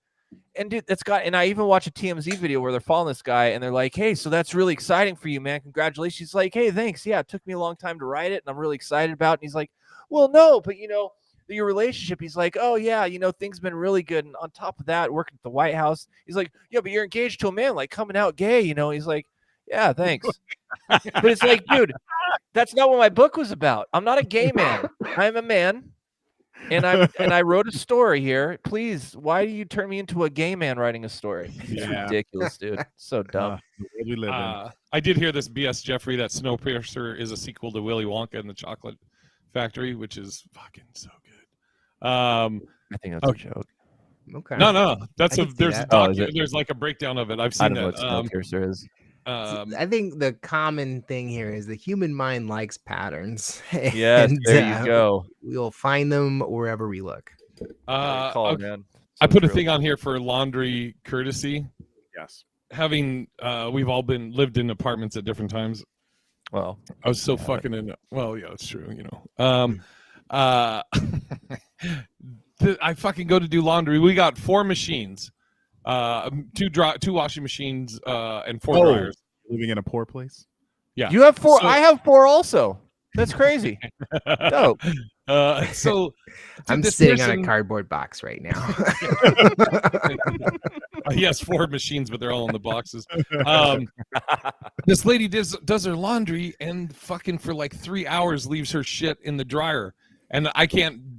And dude, and I even watch a TMZ video where they're following this guy, and they're like, hey, so that's really exciting for you, man. Congratulations. He's like, hey, thanks. Yeah, it took me a long time to write it, and I'm really excited about it. And he's like, well, no, but your relationship, he's like, oh yeah, things been really good. And on top of that, working at the White House, he's like, yeah, but you're engaged to a man, like coming out gay, he's like, yeah, thanks. But it's like, dude, that's not what my book was about. I'm not a gay man. I'm a man. And I wrote a story here. Please, why do you turn me into a gay man writing a story? It's ridiculous, dude. So dumb. The world we live in. I did hear this BS Jeffrey that Snowpiercer is a sequel to Willy Wonka and the Chocolate Factory, which is fucking so good. I think that's a joke. Okay. No, that's I can see there's that. there's like a breakdown of it. I've I seen don't know what that. Snowpiercer is. I think the common thing here is the human mind likes patterns. Yes, there you go. We'll find them wherever we look. Okay. Man. I put a true. thing on here for laundry courtesy. Yes. Having we've all lived in apartments at different times. Well, I was so fucking in. Well, yeah, it's true. I fucking go to do laundry. We got 4 machines, 2 washing machines, and 4 dryers. Living in a poor place. Yeah, you have 4. So- I have 4 also. That's crazy. Dope. So I'm this sitting on person- a cardboard box right now. He has 4 machines, but they're all in the boxes. This lady does her laundry and fucking for like 3 hours leaves her shit in the dryer, and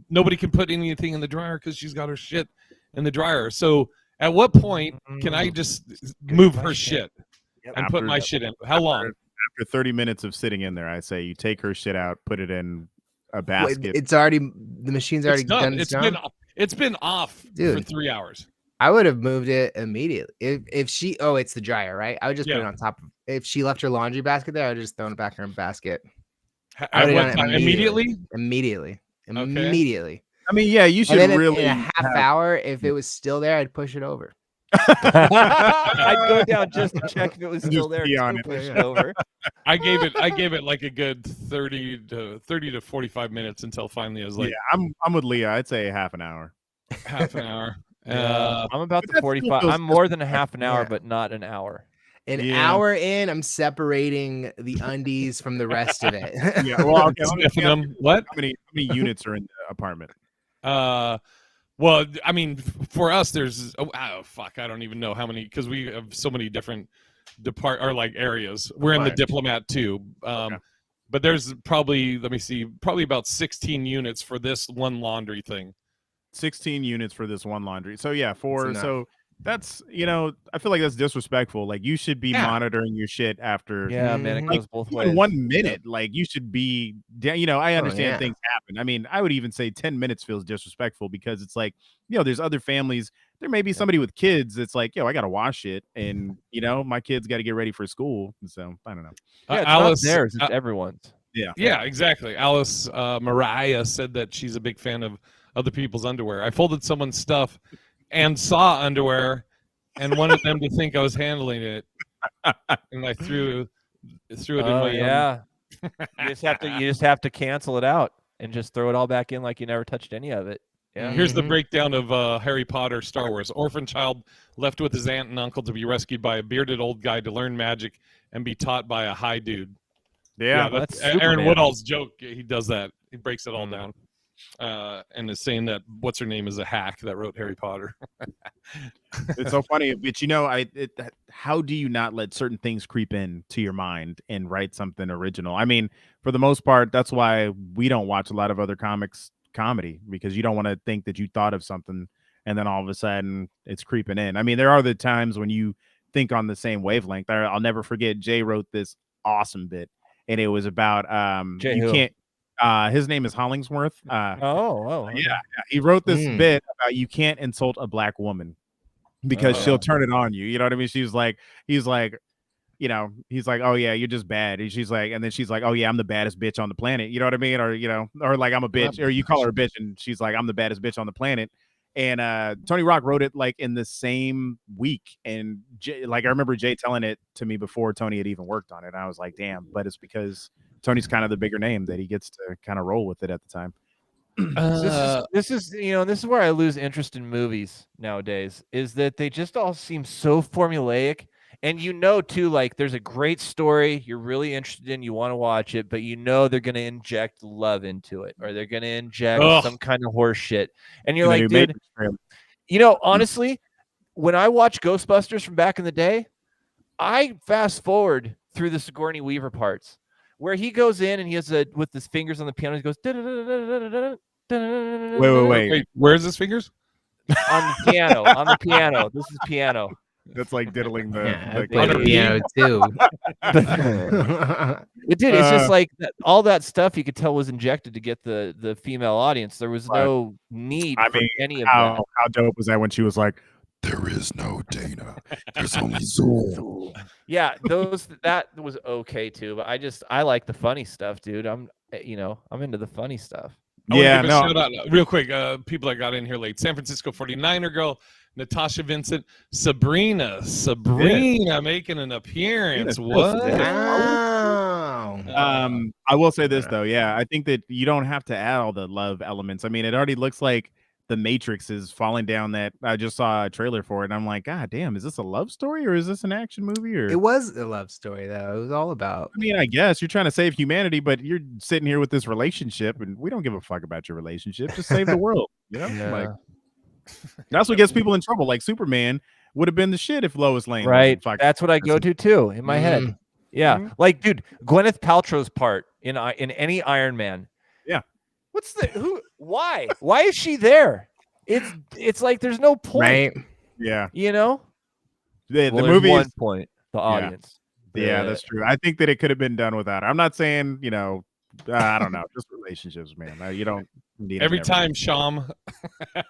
nobody can put anything in the dryer because she's got her shit in the dryer. So at what point can I just move her shit and put my shit in? How long? After 30 minutes of sitting in there, I say you take her shit out, put it in a basket. The machine's already done. It's been off Dude. for 3 hours. I would have moved it immediately. If she, it's the dryer, right? I would just put it on top of. If she left her laundry basket there, I would just throw it back in her basket. At what time? Immediately? Immediately. Okay. I mean, yeah, you should And then really. in a half hour, if it was still there, I'd push it over. I'd go down just to check if it was still there. pee on to it. push it over. I gave it like a good 30 to 45 minutes until finally I was like, yeah, I'm with Leah. I'd say half an hour. half an hour. I'm about but to that 45. still I'm more than a half an hour, Yeah. but not an hour. An hour in, I'm separating the undies from the rest of it. Yeah. Well, okay, Sniffing them. What? How many units are in the apartment? Well, I mean, for us, there's fuck, I don't even know how many because we have so many different areas. We're in the diplomat too. But there's probably, let me see, probably about 16 units for this one laundry thing. 16 units for this one laundry. So yeah, so that's, I feel like that's disrespectful. Like you should be monitoring your shit after. Yeah, man, it goes both ways. 1 minute, like you should be, I understand things happen. I mean, I would even say 10 minutes feels disrespectful because it's like, there's other families. There may be somebody with kids that's like, I got to wash it. And, my kids got to get ready for school. So I don't know. Yeah, it's Alice, not theirs, it's everyone's. Yeah, exactly. Alice Mariah said that she's a big fan of other people's underwear. I folded someone's stuff and saw underwear and wanted them to think I was handling it. And I threw it in my you just have to cancel it out and just throw it all back in like you never touched any of it. Yeah. Here's the breakdown of Harry Potter, Star Wars. Orphan child left with his aunt and uncle to be rescued by a bearded old guy to learn magic and be taught by a high dude. Yeah, that's Aaron Woodall's joke. He does that. He breaks it all down. And is saying that what's her name is a hack that wrote Harry Potter. It's so funny, but how do you not let certain things creep in to your mind and write something original? I mean, for the most part, that's why we don't watch a lot of other comedy, because you don't want to think that you thought of something and then all of a sudden it's creeping in. I mean, there are the times when you think on the same wavelength. I'll never forget, Jay wrote this awesome bit, and it was about his name is Hollingsworth. Yeah. He wrote this bit about you can't insult a black woman because she'll turn it on you. You know what I mean? He's like, oh yeah, you're just bad. And she's like, and then she's like, oh yeah, I'm the baddest bitch on the planet. You know what I mean? Or like I'm a bitch, or you call her a bitch, and she's like, I'm the baddest bitch on the planet. And Tony Rock wrote it like in the same week, and I remember Jay telling it to me before Tony had even worked on it. And I was like, damn, but it's because Tony's kind of the bigger name that he gets to kind of roll with it at the time. This is where I lose interest in movies nowadays, is that they just all seem so formulaic. And too, like there's a great story you're really interested in, you want to watch it, but they're going to inject love into it, or they're going to inject some kind of horse shit. And you're like, dude, honestly, when I watch Ghostbusters from back in the day, I fast forward through the Sigourney Weaver parts where he goes in and he has with his fingers on the piano, he goes, wait. Where's his fingers? On the piano. This is piano. That's like diddling the piano too. It did. It's just like all that stuff you could tell was injected to get the female audience. There was no need for any of that. How dope was that when she was like, "There is no Dana. There's only Zool." Yeah, that was okay too. But I like the funny stuff, dude. I'm into the funny stuff. Shout out, real quick. People that got in here late. San Francisco 49er girl, Natasha Vincent, Sabrina making an appearance. What? Wow. I will say this though. Yeah, I think that you don't have to add all the love elements. I mean, it already looks like the Matrix is falling down. That I just saw a trailer for it, and I'm like, God damn, is this a love story or is this an action movie? Or it was a love story though. It was all about. I mean, I guess you're trying to save humanity, but you're sitting here with this relationship, and we don't give a fuck about your relationship. Just save the world. Like that's what gets people in trouble. Like Superman would have been the shit if Lois Lane. Right. That's what I go to too in my head. Yeah. Mm-hmm. Like, dude, Gwyneth Paltrow's part in any Iron Man. Yeah. Why is she there? It's like there's no point. Right. Yeah. The movie one is point. The audience. Yeah, that's true. I think that it could have been done without her. I'm not saying, I don't know, just relationships, man. You don't need every time, Sean.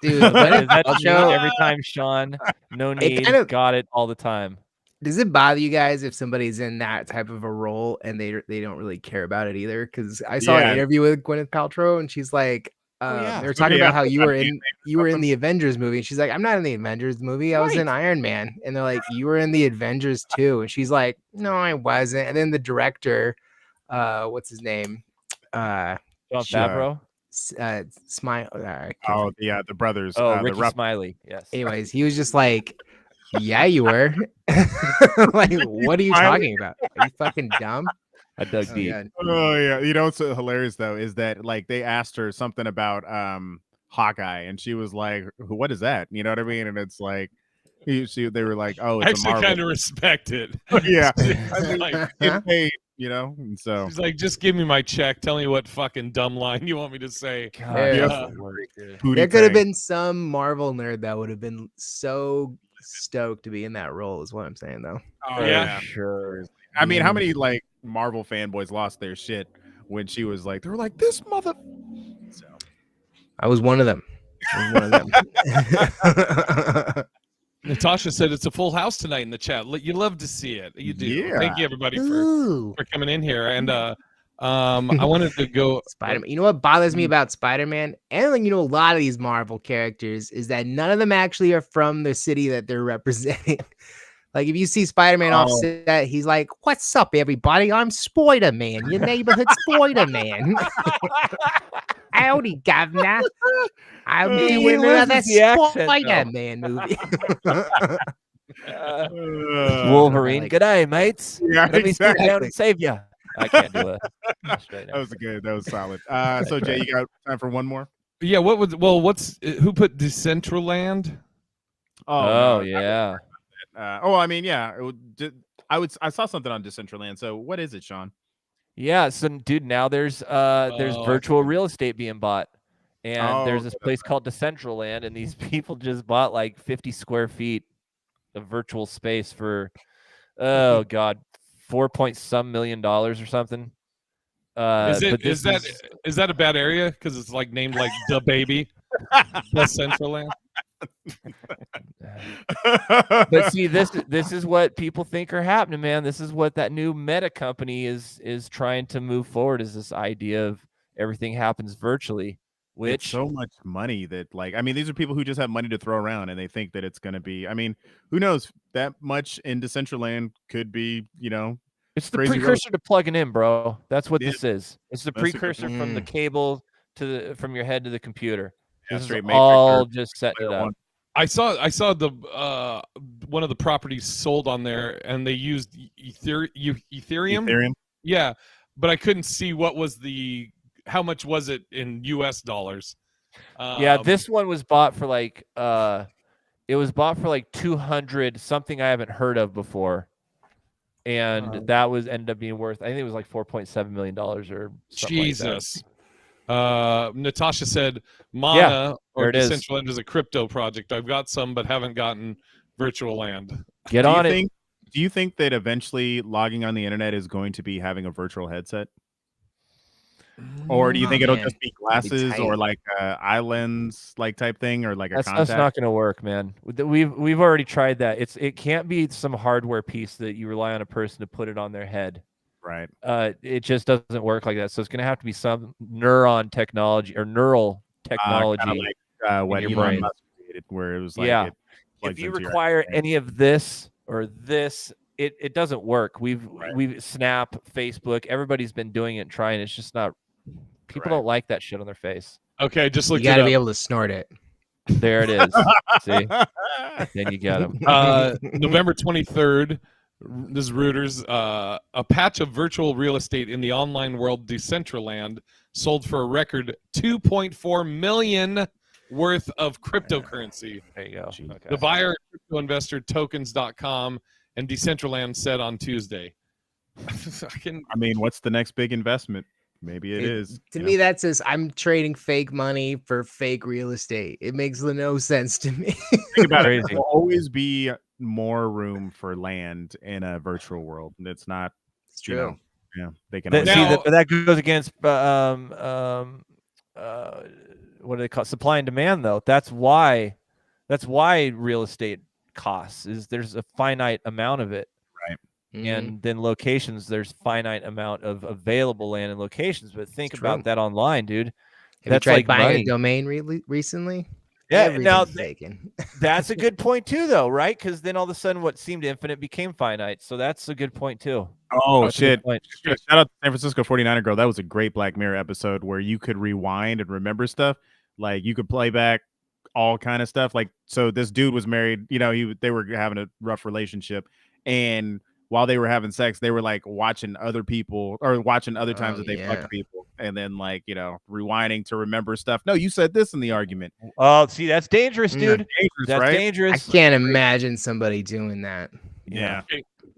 Dude, every time, Sean. No need. Got it all the time. Does it bother you guys if somebody's in that type of a role and they don't really care about it either? Because I saw an interview with Gwyneth Paltrow and she's like, they were talking about how you were in the Avengers movie. And she's like, I'm not in the Avengers movie. I was in Iron Man. And they're like, you were in the Avengers too. And she's like, no, I wasn't. And then the director, what's his name? Jon Favreau. Smile. The brothers. Ricky Smiley. Yes. Anyways, he was just like, yeah, you were. Like, what are you talking about? Are you fucking dumb? I dug deep. Oh yeah. What's hilarious though is that like they asked her something about Hawkeye, and she was like, what is that? You know what I mean? And it's like, They were like, oh, I it's a actually Marvel. kind of respect it. Yeah. It's I mean, like, get paid, and so she's like, just give me my check. Tell me what fucking dumb line you want me to say. God, There- that's the worst, dude. There could have been some Marvel nerd that would have been so stoked to be in that role, is what I'm saying, though. Oh, Yeah. Sure. I mean, how many like Marvel fanboys lost their shit when she was like, they were like, this mother. So I was one of them. Natasha said it's a full house tonight in the chat. You love to see it. You do. Yeah. Thank you everybody Ooh. for coming in here. And I wanted to go Spider-Man. You know what bothers me about Spider-Man and a lot of these Marvel characters is that none of them actually are from the city that they're representing. Like if you see Spider-Man off set, he's like, "What's up, everybody? I'm Spider-Man, your neighborhood Spider-Man." Howdy, governor. I'm He doing loses another the accent, though. Spider-Man movie. Wolverine, like- g'day, mates. Yeah, Let me sit down exactly. and save you. I can't do it. That was good. That was solid. So Jay, you got time for one more? Yeah, who put Decentraland? Oh, no, yeah. I mean, yeah. I saw something on Decentraland. So what is it, Sean? Yeah, so dude, now there's virtual real estate being bought. And there's this place called Decentraland, and these people just bought like 50 square feet of virtual space for oh god, $4 million or something. Is that a bad area? Because it's like named like the baby, Decentraland. But see, this is what people think are happening, man. This is what that new Meta company is trying to move forward, is this idea of everything happens virtually. Which it's so much money that, like, I mean, these are people who just have money to throw around, and they think that it's going to be. I mean, who knows? That much in Decentraland could be, it's the crazy precursor to plugging in, bro. That's what Yeah. this is. It's the That's a good precursor from the cable from your head to the computer. Yeah, This is straight Matrix all or just setting it Player up. One. I saw the one of the properties sold on there, and they used Ethereum. Ethereum. Yeah, but I couldn't see how much was it in US dollars. Yeah, this one was bought for like it was bought for like 200 something I haven't heard of before, and that was ended up being worth, I think it was like $4.7 million or something. Jesus. Natasha said Mana or there it is. Decentraland is a crypto project. I've got some, but haven't gotten virtual land. Get on it. Do you think that eventually logging on the internet is going to be having a virtual headset? Or do you think it'll just be glasses or like islands like type thing, or like a contact? That's not going to work, man. We've already tried that. It can't be some hardware piece that you rely on a person to put it on their head. Right. It just doesn't work like that. So it's going to have to be some neural technology like what your Elon brain. Musk created, where it was like, Yeah. it plugs If you into your require brain. any of this or this, it doesn't work. We've Snap, Facebook, everybody's been doing it and trying. It's just not. People don't like that shit on their face. Okay, just look. You got to be able to snort it. There it is. See, then you got them. November 23rd. This is Reuters. A patch of virtual real estate in the online world, Decentraland, sold for a record $2.4 million worth of cryptocurrency. There you go. Okay. The buyer at crypto investor tokens.com and Decentraland said on Tuesday. I mean, what's the next big investment? Maybe it is. To me, that says I'm trading fake money for fake real estate. It makes no sense to me. Think about it. Crazy. There will always be more room for land in a virtual world. It's not. It's true. They can. That goes against what do they call it? Supply and demand, though. That's why real estate costs is there's a finite amount of it. Right. And then locations, there's finite amount of available land and locations. But think about that online, dude. Have you tried buying a domain recently? Yeah, now taken. That's a good point too, though, right? Because then all of a sudden, what seemed infinite became finite. So that's a good point too. Oh That's a good shit! point. Shout out to San Francisco 49er girl. That was a great Black Mirror episode where you could rewind and remember stuff. Like you could play back all kind of stuff. Like, so this dude was married. They were having a rough relationship, and while they were having sex, they were like watching other people or watching other times that they fucked people. and then like rewinding to remember stuff. No, you said this in the argument. Oh, see, that's dangerous, dude. Dangerous, That's right? dangerous. I can't imagine somebody doing that. Yeah.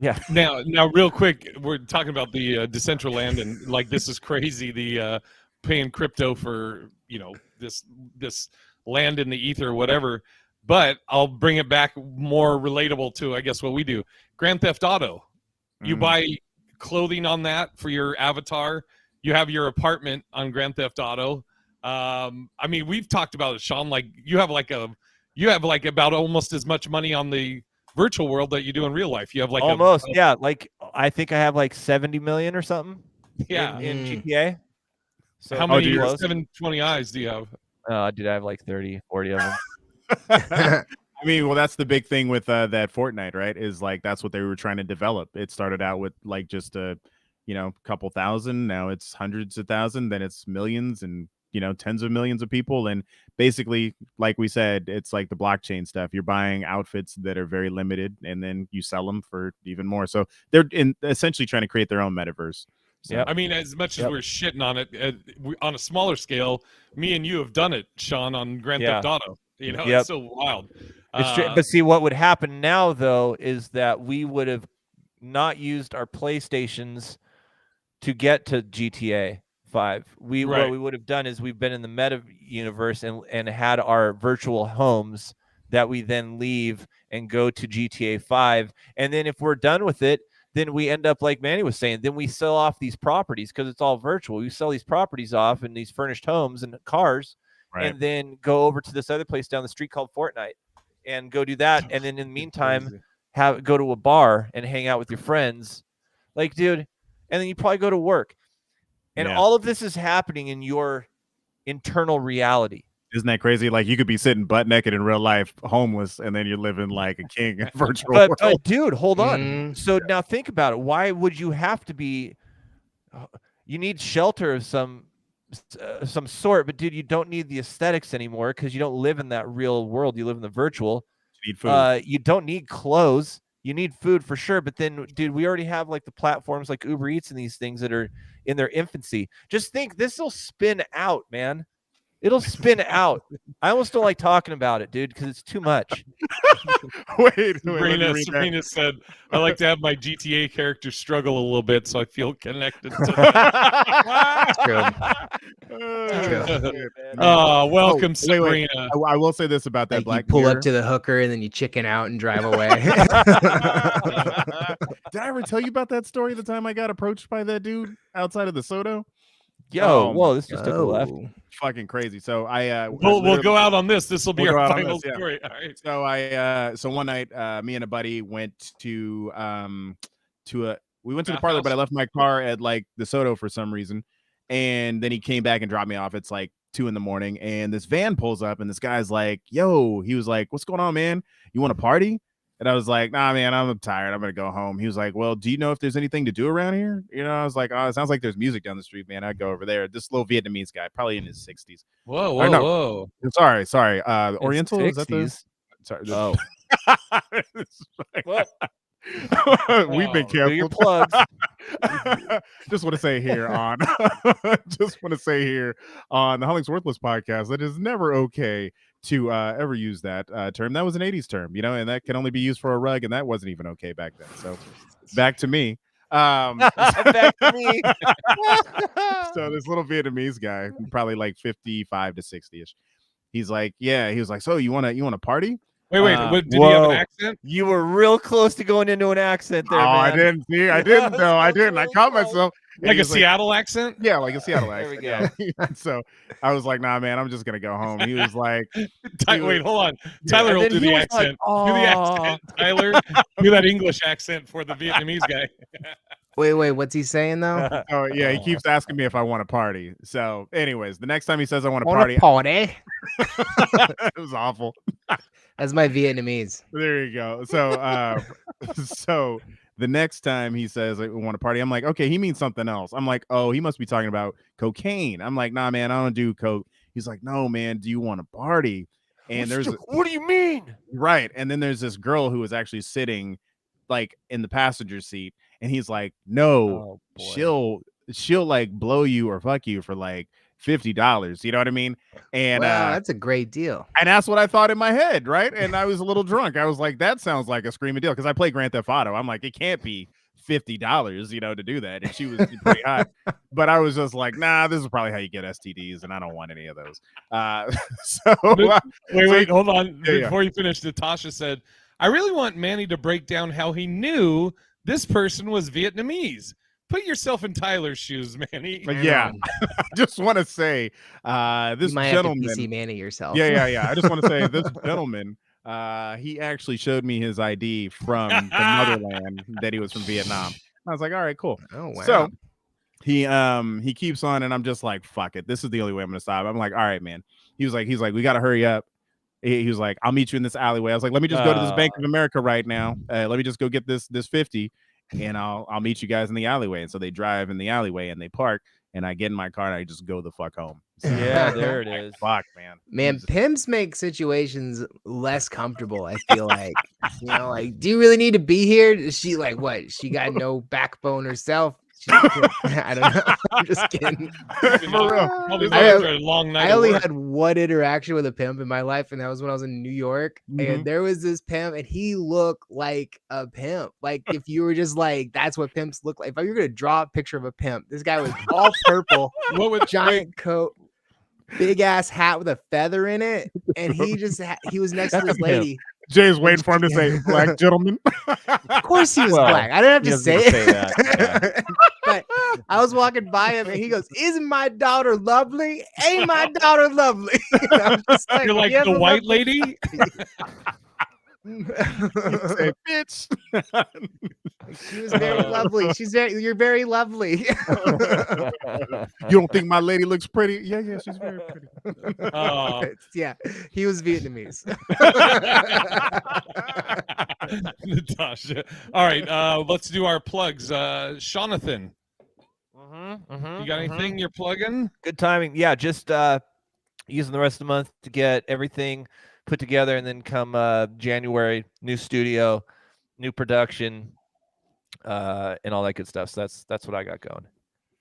Yeah. Now, real quick, we're talking about the Decentraland, and like this is crazy. The paying crypto for this land in the ether or whatever. But I'll bring it back more relatable to, I guess, what we do. Grand Theft Auto. You buy clothing on that for your avatar. You have your apartment on Grand Theft Auto. I mean, we've talked about it, Sean. Like you have like about almost as much money on the virtual world that you do in real life. You have like almost, yeah. Like I think I have like 70 million or something. Yeah, in GTA. So how many 720 eyes do you have? Dude, I have like 30, 40 of them. I mean, well, that's the big thing with that Fortnite, right? Is like that's what they were trying to develop. It started out with like just a couple thousand. Now it's hundreds of thousands. Then it's millions and tens of millions of people. And basically, like we said, it's like the blockchain stuff. You're buying outfits that are very limited, and then you sell them for even more. So they're essentially trying to create their own metaverse. So, I mean, as much as we're shitting on it, on a smaller scale, me and you have done it, Sean, on Grand Theft Auto. It's so wild. But see, what would happen now, though, is that we would have not used our PlayStations to get to GTA 5. What we would have done is we've been in the meta universe and had our virtual homes that we then leave and go to GTA 5. And then if we're done with it, then we end up like Manny was saying, then we sell off these properties because it's all virtual. We sell these properties off in these furnished homes and cars, and then go over to this other place down the street called Fortnite and go do that. And then in the meantime, go to a bar and hang out with your friends. Like, dude, and then you probably go to work. And all of this is happening in your internal reality. Isn't that crazy? Like you could be sitting butt naked in real life, homeless, and then you're living like a king in virtual world. But dude, hold on. So now think about it. Why would you have to be? You need shelter of some sort, but dude, you don't need the aesthetics anymore because you don't live in that real world. You live in the virtual. You need food. You don't need clothes. You need food for sure. But then, dude, we already have like the platforms like Uber Eats and these things that are in their infancy. Just think, this will spin out, man. It'll spin out. I almost don't like talking about it, dude, because it's too much. Wait, Sabrina said, I like to have my GTA character struggle a little bit so I feel connected to welcome, Sabrina. Wait. I will say this about that, like Black you pull Mirror. up to the hooker and then you chicken out and drive away. Did I ever tell you about that story the time I got approached by that dude outside of the Soto? Whoa, this just took a left. Fucking crazy. So we'll go out on this. This will be our final story. All right. So one night, me and a buddy went to the parlor, but I left my car at like the Soto for some reason. And then he came back and dropped me off. It's like 2 a.m. and this van pulls up and this guy's like, yo, he was like, what's going on, man? You want to party? And I was like, nah, man, I'm tired. I'm going to go home. He was like, well, do you know if there's anything to do around here? I was like, oh, it sounds like there's music down the street, man. I'd go over there. This little Vietnamese guy, probably in his 60s. Whoa. Sorry. Oriental? 60s. Is that the... Sorry. Oh. What? We've been canceled. Do your plugs. Just want to say here on the HollingsWorthless podcast that is never okay to ever use that term. That was an 80s term, and that can only be used for a rug, and that wasn't even okay back then. So back to me. Back to me. So this little Vietnamese guy, probably like 55 to 60ish. He's like, he was like, so you want to party? Wait, did he have an accent? You were real close to going into an accent there, man. I didn't though. I didn't. I caught myself. Like a Seattle accent? Yeah, like a Seattle accent. There we go. So I was like, nah, man, I'm just going to go home. He was like... Wait, hold on. Tyler will do the accent. Like, do the accent, Tyler. Do that English accent for the Vietnamese guy. Wait, what's he saying, though? Oh, yeah, he keeps asking me if I want to party. So anyways, the next time he says I want to party... It was awful. That's my Vietnamese. There you go. So, so the next time he says I want to party, I'm like, okay, he means something else. I'm like, oh, he must be talking about cocaine. I'm like, nah, man, I don't do coke. He's like, no, man, do you want to party? And what do you mean? Right. And then there's this girl who was actually sitting like in the passenger seat, and he's like, no, she'll she'll like blow you or fuck you for like $50. You know what I mean? And wow, that's a great deal. And that's what I thought in my head, right? And I was a little drunk. I was like, that sounds like a screaming deal because I play Grand Theft Auto. I'm like, it can't be $50, to do that. And she was pretty hot, but I was just like, nah, this is probably how you get STDs, and I don't want any of those. Wait, hold on. Yeah, Before you finish, Natasha said, I really want Manny to break down how he knew this person was Vietnamese. Put yourself in Tyler's shoes, Manny. Yeah, I just want to say, this you might gentleman, have to PC Manny yourself. Yeah. I just want to say, this gentleman, he actually showed me his ID from the motherland that he was from Vietnam. I was like, all right, cool. Oh wow. So he keeps on, and I'm just like, fuck it. This is the only way I'm gonna stop. I'm like, all right, man. He's like, we gotta hurry up. He was like, I'll meet you in this alleyway. I was like, let me just go to this Bank of America right now. Let me just go get this 50, and I'll meet you guys in the alleyway. And so they drive in the alleyway and they park, and I get in my car and I just go the fuck home. So, Yeah, there it is. Fuck, man. Man, pimps make situations less comfortable. I feel like, like, do you really need to be here? Is she like, what? She got no backbone herself. I don't know. I'm just kidding. I only had one interaction with a pimp in my life, and that was when I was in New York. And there was this pimp, and he looked like a pimp. Like, if you were just like, that's what pimps look like. If you were gonna draw a picture of a pimp, this guy was all purple, giant coat, big ass hat with a feather in it, and he was next to this lady. Jay's waiting for him to say black gentleman. Of course he was black. I don't have to say that. Yeah. But I was walking by him and he goes, "Isn't my daughter lovely? Ain't my daughter lovely?" You're like the white lady? Say, bitch. She was very lovely. You're very lovely. You don't think my lady looks pretty? Yeah, she's very pretty. Yeah, he was Vietnamese. Natasha. All right, let's do our plugs. Jonathan, you got anything you're plugging? Good timing. Yeah, just using the rest of the month to get everything put together, and then come January, new studio, new production, and all that good stuff. So that's what I got going.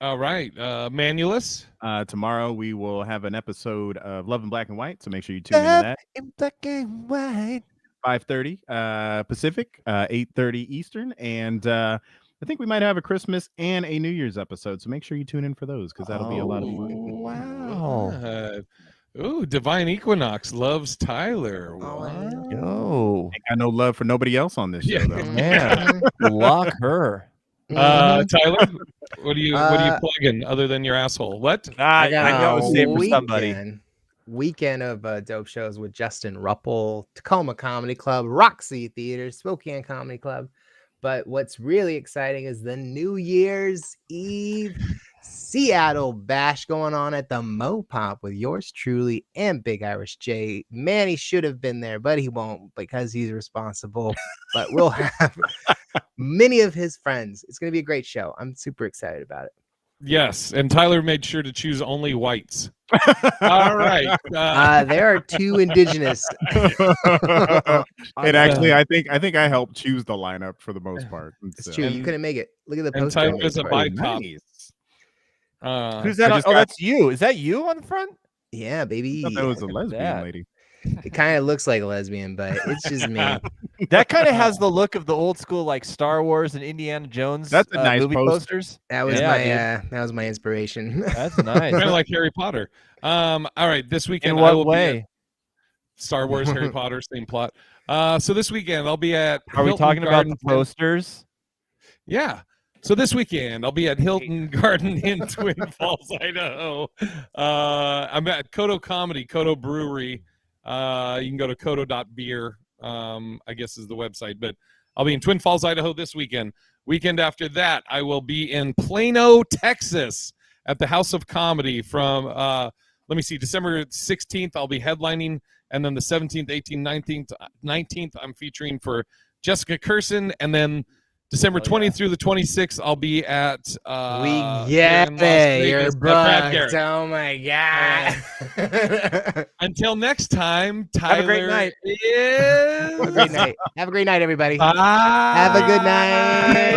All right, Manulus. Tomorrow we will have an episode of Love in Black and White, so make sure you tune into that. In black and white. 5:30 Pacific, 8:30 Eastern, and I think we might have a Christmas and a New Year's episode. So make sure you tune in for those, because that'll be a lot of fun. Wow. Ooh, Divine Equinox loves Tyler. Wow. Yo. I got no love for nobody else on this show, though. Man, lock her. Tyler, what are you plugging other than your asshole? What? I got to save for somebody. Weekend of dope shows with Justin Ruppel, Tacoma Comedy Club, Roxy Theater, Spokane Comedy Club. But what's really exciting is the New Year's Eve Seattle Bash going on at the Mopop with yours truly and Big Irish J. Manny should have been there, but he won't because he's responsible. But we'll have many of his friends. It's going to be a great show. I'm super excited about it. Yes, and Tyler made sure to choose only whites. All right. There are two indigenous. And actually, I think I helped choose the lineup for the most part. It's true. You couldn't make it. Look at the poster. And Tyler is a bicop. Nice. Who's that? That's you. Is that you on the front? Yeah, baby. I thought that was a lesbian lady. It kind of looks like a lesbian, but it's just me. That kind of has the look of the old school, like Star Wars and Indiana Jones. That's a nice movie posters. That was my inspiration. That's nice. Kind of like Harry Potter. All right, this weekend. In what way? Star Wars, Harry Potter, same plot. So this weekend I'll be at. Are we talking about the posters? Yeah. So this weekend, I'll be at Hilton Garden in Twin Falls, Idaho. I'm at Kodo Comedy, Kodo Brewery. You can go to kodo.beer, I guess is the website. But I'll be in Twin Falls, Idaho this weekend. Weekend after that, I will be in Plano, Texas at the House of Comedy from, December 16th, I'll be headlining. And then the 17th, 18th, 19th, I'm featuring for Jessica Curson. And then December 20th through the 26th, I'll be at your booked. Oh my god! Until next time, Tyler. Have a great night. Have a great night. Have a great night, everybody. Bye. Have a good night.